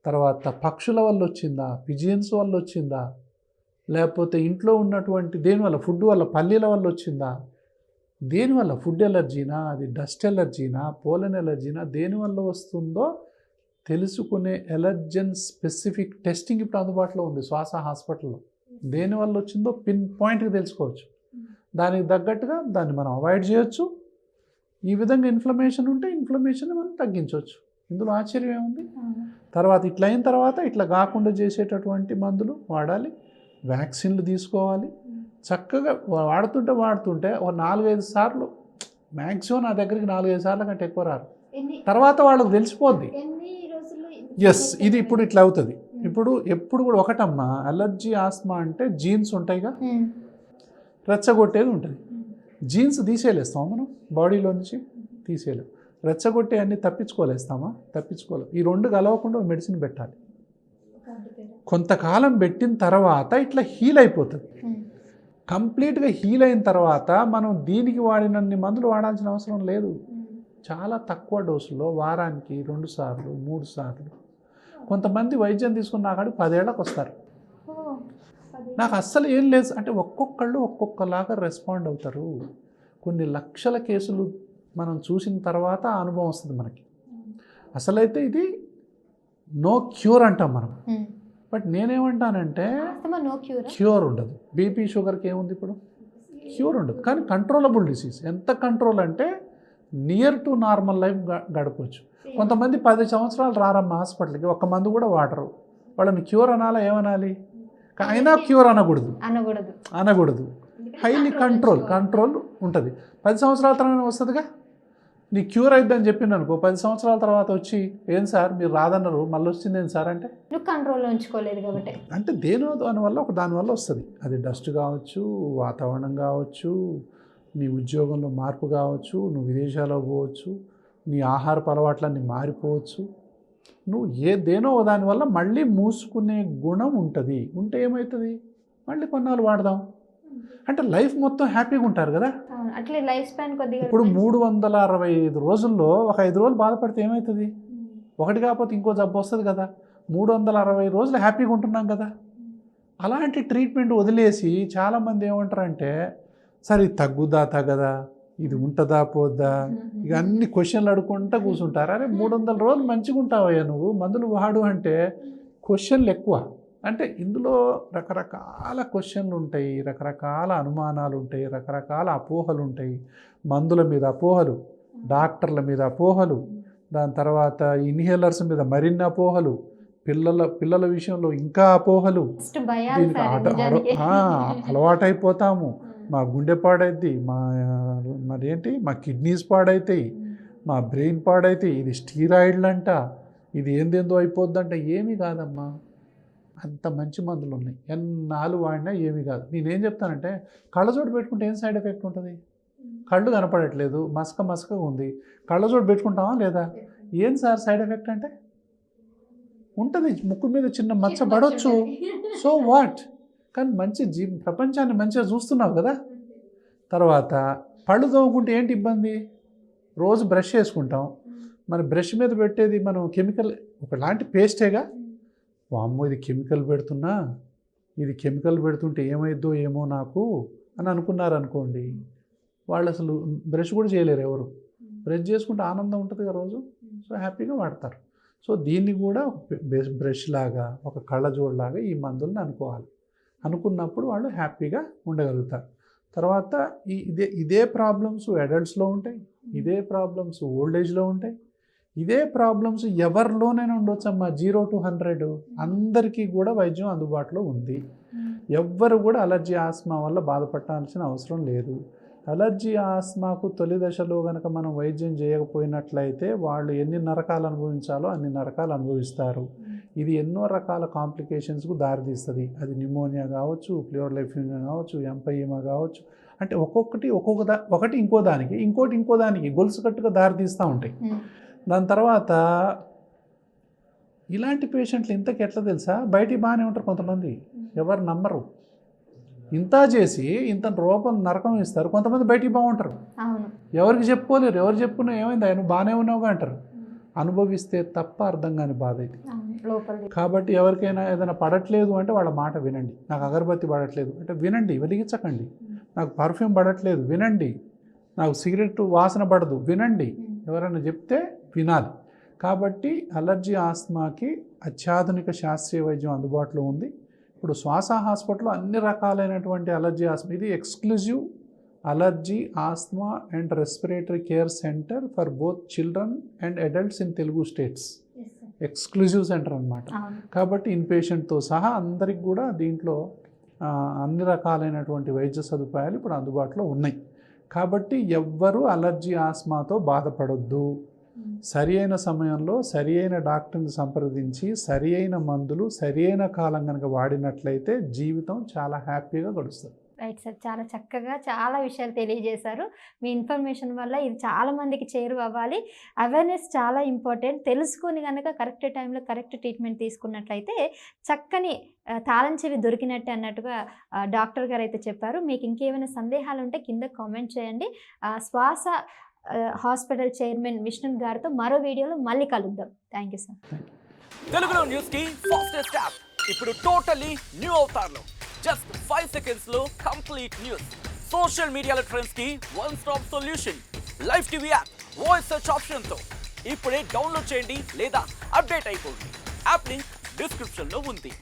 తర్వాత పక్షుల వల్ల వచ్చిందా, పిజియన్స్ వల్ల వచ్చిందా, లేకపోతే ఇంట్లో ఉన్నటువంటి దేనివల్ల, ఫుడ్ వల్ల, పల్లీల వల్ల వచ్చిందా, దేనివల్ల, ఫుడ్ ఎలర్జీనా, అది డస్ట్ ఎలర్జీనా, పోలెన్ ఎలర్జీనా, దేనివల్ల వస్తుందో తెలుసుకునే ఎలర్జన్ స్పెసిఫిక్ టెస్టింగ్ ఇప్పుడు అందుబాటులో ఉంది శ్వాస హాస్పిటల్లో. దేనివల్ల వచ్చిందో పిన్ పాయింట్కి తెలుసుకోవచ్చు. దానికి తగ్గట్టుగా దాన్ని మనం అవాయిడ్ చేయొచ్చు. ఈ విధంగా ఇన్ఫ్లమేషన్ ఉంటే ఇన్ఫ్లమేషన్ మనం తగ్గించవచ్చు. ఇందులో ఆశ్చర్యం ఏముంది? తర్వాత ఇట్లా అయిన తర్వాత ఇట్లా కాకుండా చేసేటటువంటి మందులు వాడాలి, వ్యాక్సిన్లు తీసుకోవాలి. చక్కగా వాడుతుంటే ఒక 4-5 సార్లు, మ్యాక్సిమం నా దగ్గరికి 4-5 సార్ల కంటే ఎక్కువ రారు. తర్వాత వాళ్ళకి తెలిసిపోద్ది, ఎస్ ఇది ఇప్పుడు ఇట్లా అవుతుంది. ఇప్పుడు ఎప్పుడు కూడా ఒకటమ్మా, అలర్జీ ఆస్మా అంటే జీన్స్ ఉంటాయిగా, రెచ్చగొట్టేది ఉంటుంది. జీన్స్ తీసేలేస్తామా మనం బాడీలో నుంచి? తీసేయలేం. రెచ్చగొట్టే అన్నీ తప్పించుకోలేస్తామా? తప్పించుకోలేం. ఈ 2 కలవకుండా మెడిసిన్ పెట్టాలి. కొంతకాలం పెట్టిన తర్వాత ఇట్లా హీల్ అయిపోతుంది. కంప్లీట్గా హీల్ అయిన తర్వాత మనం దీనికి వాడినన్ని మందులు వాడాల్సిన అవసరం లేదు. చాలా తక్కువ డోసుల్లో వారానికి 2 సార్లు 3 సార్లు. కొంతమంది వైద్యం తీసుకుని నాకాడు 10 ఏళ్ళకి వస్తారు. నాకు అస్సలు ఏం లేదు అంటే ఒక్కొక్కళ్ళు ఒక్కొక్కలాగా రెస్పాండ్ అవుతారు. కొన్ని లక్షల కేసులు మనం చూసిన తర్వాత ఆ అనుభవం వస్తుంది మనకి. అసలైతే ఇది నో క్యూర్ అంటాం మనం. బట్ నేనేమంటానంటే క్యూర్ ఉండదు. బీపీ షుగర్కి ఏముంది ఇప్పుడు? క్యూర్ ఉండదు. కానీ కంట్రోలబుల్ డిసీజ్. ఎంత కంట్రోల్ అంటే నియర్ టు నార్మల్ లైఫ్ గడపవచ్చు. కొంతమంది 10 సంవత్సరాలు రారమ్మా హాస్పిటల్కి, ఒక్క మందు కూడా వాడరు. వాళ్ళని క్యూర్ అనాలా, ఏమనాలి? అయినా క్యూర్ అనకూడదు. హైలీ కంట్రోల్ ఉంటుంది. 10 సంవత్సరాల తర్వాత వస్తుందిగా. నీ క్యూర్ అయిద్దని చెప్పింది అనుకో, 10 సంవత్సరాల తర్వాత వచ్చి ఏం సార్ మీరు రాదన్నారు మళ్ళీ వచ్చింది ఏం సార్ అంటే నువ్వు కంట్రోల్లో ఉంచుకోలేదు కాబట్టి, అంటే దానివల్ల వస్తుంది. అది డస్ట్ కావచ్చు, వాతావరణం కావచ్చు, నీ ఉద్యోగంలో మార్పు కావచ్చు, నువ్వు విదేశాలకు పోవచ్చు, నీ ఆహారపు అలవాట్లన్నీ మారిపోవచ్చు. నువ్వు దేనో దానివల్ల మళ్ళీ మూసుకునే గుణం ఉంటుంది. ఉంటే ఏమవుతుంది? మళ్ళీ కొన్నాళ్ళు వాడదాం అంటే లైఫ్ మొత్తం హ్యాపీగా ఉంటారు కదా. అట్లే లైఫ్ స్పాన్ కొద్దిగా. ఇప్పుడు 365 రోజుల్లో ఒక 5 రోజులు బాధపడితే ఏమవుతుంది? ఒకటి కాకపోతే ఇంకో జబ్బు వస్తుంది కదా. 360 రోజులు హ్యాపీగా ఉంటున్నాం కదా. అలాంటి ట్రీట్మెంట్ వదిలేసి చాలామంది ఏమంటారంటే సరే ఇది తగ్గదా, ఇది ఉంటుందా పోద్దా, ఇక అన్ని క్వశ్చన్లు అడుక్కుంటా కూర్చుంటారు. అరే 300 రోజులు మంచిగా ఉంటావయ్యా నువ్వు, మందులు వాడు అంటే క్వశ్చన్లు ఎక్కువ. అంటే ఇందులో రకరకాల క్వశ్చన్లు ఉంటాయి, రకరకాల అనుమానాలు ఉంటాయి, రకరకాల అపోహలు ఉంటాయి. మందుల మీద అపోహలు, డాక్టర్ల మీద అపోహలు, దాని తర్వాత ఇన్హేలర్స్ మీద మరిన్ని అపోహలు, పిల్లల విషయంలో ఇంకా అపోహలు. దీనికి అలవాటైపోతాము, మా గుండె పాడైద్ది, మరేంటి మా కిడ్నీస్ పాడైతాయి, మా బ్రెయిన్ పాడైతాయి, ఇది స్టీరాయిడ్లు అంట, ఇది ఏందేందో అయిపోద్దంట. ఏమీ కాదమ్మా, అంత మంచి మందులు ఉన్నాయి, ఎన్నాళ్ళు వాడినా ఏమీ కాదు. నేనేం చెప్తానంటే కళ్ళజోడు పెట్టుకుంటే ఏం సైడ్ ఎఫెక్ట్ ఉంటుంది? కళ్ళు కనపడట్లేదు, మసకగా ఉంది, కళ్ళజోడు పెట్టుకుంటామా లేదా? ఏం సార్ సైడ్ ఎఫెక్ట్ అంటే? ఉంటుంది, ముక్కు మీద చిన్న మచ్చ పడవచ్చు, సో వాట్? కానీ మంచి ప్రపంచాన్ని మంచిగా చూస్తున్నావు కదా. తర్వాత పళ్ళు తోముకుంటే ఏంటి ఇబ్బంది? రోజు బ్రష్ చేసుకుంటాం, మన బ్రష్ మీద పెట్టేది మనం కెమికల్ ఒకలాంటి పేస్టేగా. వామ్మో ఇది కెమికల్ పెడుతున్నా, ఇది కెమికల్ పెడుతుంటే ఏమైద్దో ఏమో నాకు అని అనుకున్నారనుకోండి, వాళ్ళు అసలు బ్రష్ కూడా చేయలేరు ఎవరు. బ్రష్ చేసుకుంటే ఆనందం ఉంటుంది కదా రోజు, సో హ్యాపీగా వాడతారు. సో దీన్ని కూడా బ్రష్ లాగా, ఒక కళ్ళజోడులాగా ఈ మందులను అనుకోవాలి. అనుకున్నప్పుడు వాళ్ళు హ్యాపీగా ఉండగలుగుతారు. తర్వాత ఇదే ప్రాబ్లమ్స్ అడల్ట్స్లో ఉంటాయి, ఇదే ప్రాబ్లమ్స్ ఓల్డ్ ఏజ్లో ఉంటాయి, ఇదే ప్రాబ్లమ్స్ ఎవరిలోనైనా ఉండొచ్చమ్మా. 0 to 100 అందరికీ కూడా వైద్యం అందుబాటులో ఉంది. ఎవ్వరు కూడా అలర్జీ ఆస్మా వల్ల బాధపడాల్సిన అవసరం లేదు. అలర్జీ ఆస్మాకు తొలి దశలో కనుక మనం వైద్యం చేయకపోయినట్లయితే వాళ్ళు ఎన్ని నరకాలు అనుభవించాలో అన్ని నరకాలు అనుభవిస్తారు. ఇది ఎన్నో రకాల కాంప్లికేషన్స్కు దారితీస్తుంది. అది న్యూమోనియా కావచ్చు, ప్లూరల్ ఎఫ్యూజన్ కావచ్చు, ఎంపైమా కావచ్చు. అంటే ఒకటి ఇంకో దానికి, ఇంకో దానికి గొలుసు కట్టుగా దారితీస్తూ ఉంటాయి. దాని తర్వాత ఇలాంటి పేషెంట్లు ఇంతకు ఎట్లా తెలుసా, బయటికి బాగానే ఉంటారు కొంతమంది, ఎవరు నమ్మరు. ఇంత చేసి ఇంత రూపం నరకం ఇస్తారు. కొంతమంది బయటికి బాగుంటారు, ఎవరికి చెప్పుకోలేరు. ఎవరు చెప్పుకున్నా ఏమైంది నువ్వు బాగానే ఉన్నావుగా అంటారు. అనుభవిస్తే తప్ప అర్థం కాని బాధ ఇది. కాబట్టి ఎవరికైనా ఏదైనా పడట్లేదు అంటే వాళ్ళ మాట వినండి. నాకు అగరబత్తి పడట్లేదు అంటే వినండి, వెలిగించకండి. నాకు పర్ఫ్యూమ్ పడట్లేదు వినండి, నాకు సిగరెట్ వాసన పడదు వినండి. ఎవరైనా చెప్తే వినాలి. కాబట్టి అలర్జీ ఆస్మాకి అత్యాధునిక శాస్త్రీయ వైద్యం అందుబాటులో ఉంది. ఇప్పుడు శ్వాస హాస్పిటల్లో అన్ని రకాలైనటువంటి అలర్జీ ఆస్మా, ఇది exclusive allergy asthma and respiratory care centre for both children and adults in Telugu states. Exclusive centre అన్నమాట. కాబట్టి ఇన్పేషెంట్తో సహా అందరికి కూడా దీంట్లో అన్ని రకాలైనటువంటి వైద్య సదుపాయాలు ఇప్పుడు అందుబాటులో ఉన్నాయి. కాబట్టి ఎవ్వరూ అలర్జీ ఆస్మాతో బాధపడొద్దు. సరి అయిన సమయంలో సరి అయిన డాక్టర్ని సంప్రదించి సరి అయిన మందులు సరి అయిన కాలం కనుక వాడినట్లయితే జీవితం చాలా హ్యాపీగా గడుస్తుంది. రైట్ సార్, చాలా చక్కగా చాలా విషయాలు తెలియజేశారు. మీ ఇన్ఫర్మేషన్ వల్ల ఇది చాలా మందికి చేరువవ్వాలి. అవేర్నెస్ చాలా ఇంపార్టెంట్. తెలుసుకుని కనుక కరెక్ట్ టైంలో కరెక్ట్ ట్రీట్మెంట్ తీసుకున్నట్లయితే చక్కని తాళం చెవి దొరికినట్టే అన్నట్టుగా డాక్టర్ గారు అయితే చెప్పారు. మీకు ఇంకేమైనా సందేహాలు ఉంటే కింద కామెంట్ చేయండి. శ్వాస హాస్పిటల్ చైర్మన్ విష్ణు గారితో మరో వీడియోలో మళ్ళీ కలుద్దాం. Thank you sir. తెలుగులో న్యూస్ కి ఫాస్టెస్ట్ యాప్ ఇప్పుడు టోటల్లీ న్యూ అవతార్లో జస్ట్ 5 seconds లో కంప్లీట్ న్యూస్. సోషల్ మీడియాలో ట్రెండ్స్ కి one stop solution. Live TV app voice search option తో ఇప్పుడే డౌన్లోడ్ చేయండి లేదా అప్డేట్ అయిపోండి. యాప్ లింక్ డిస్క్రిప్షన్ లో ఉంది.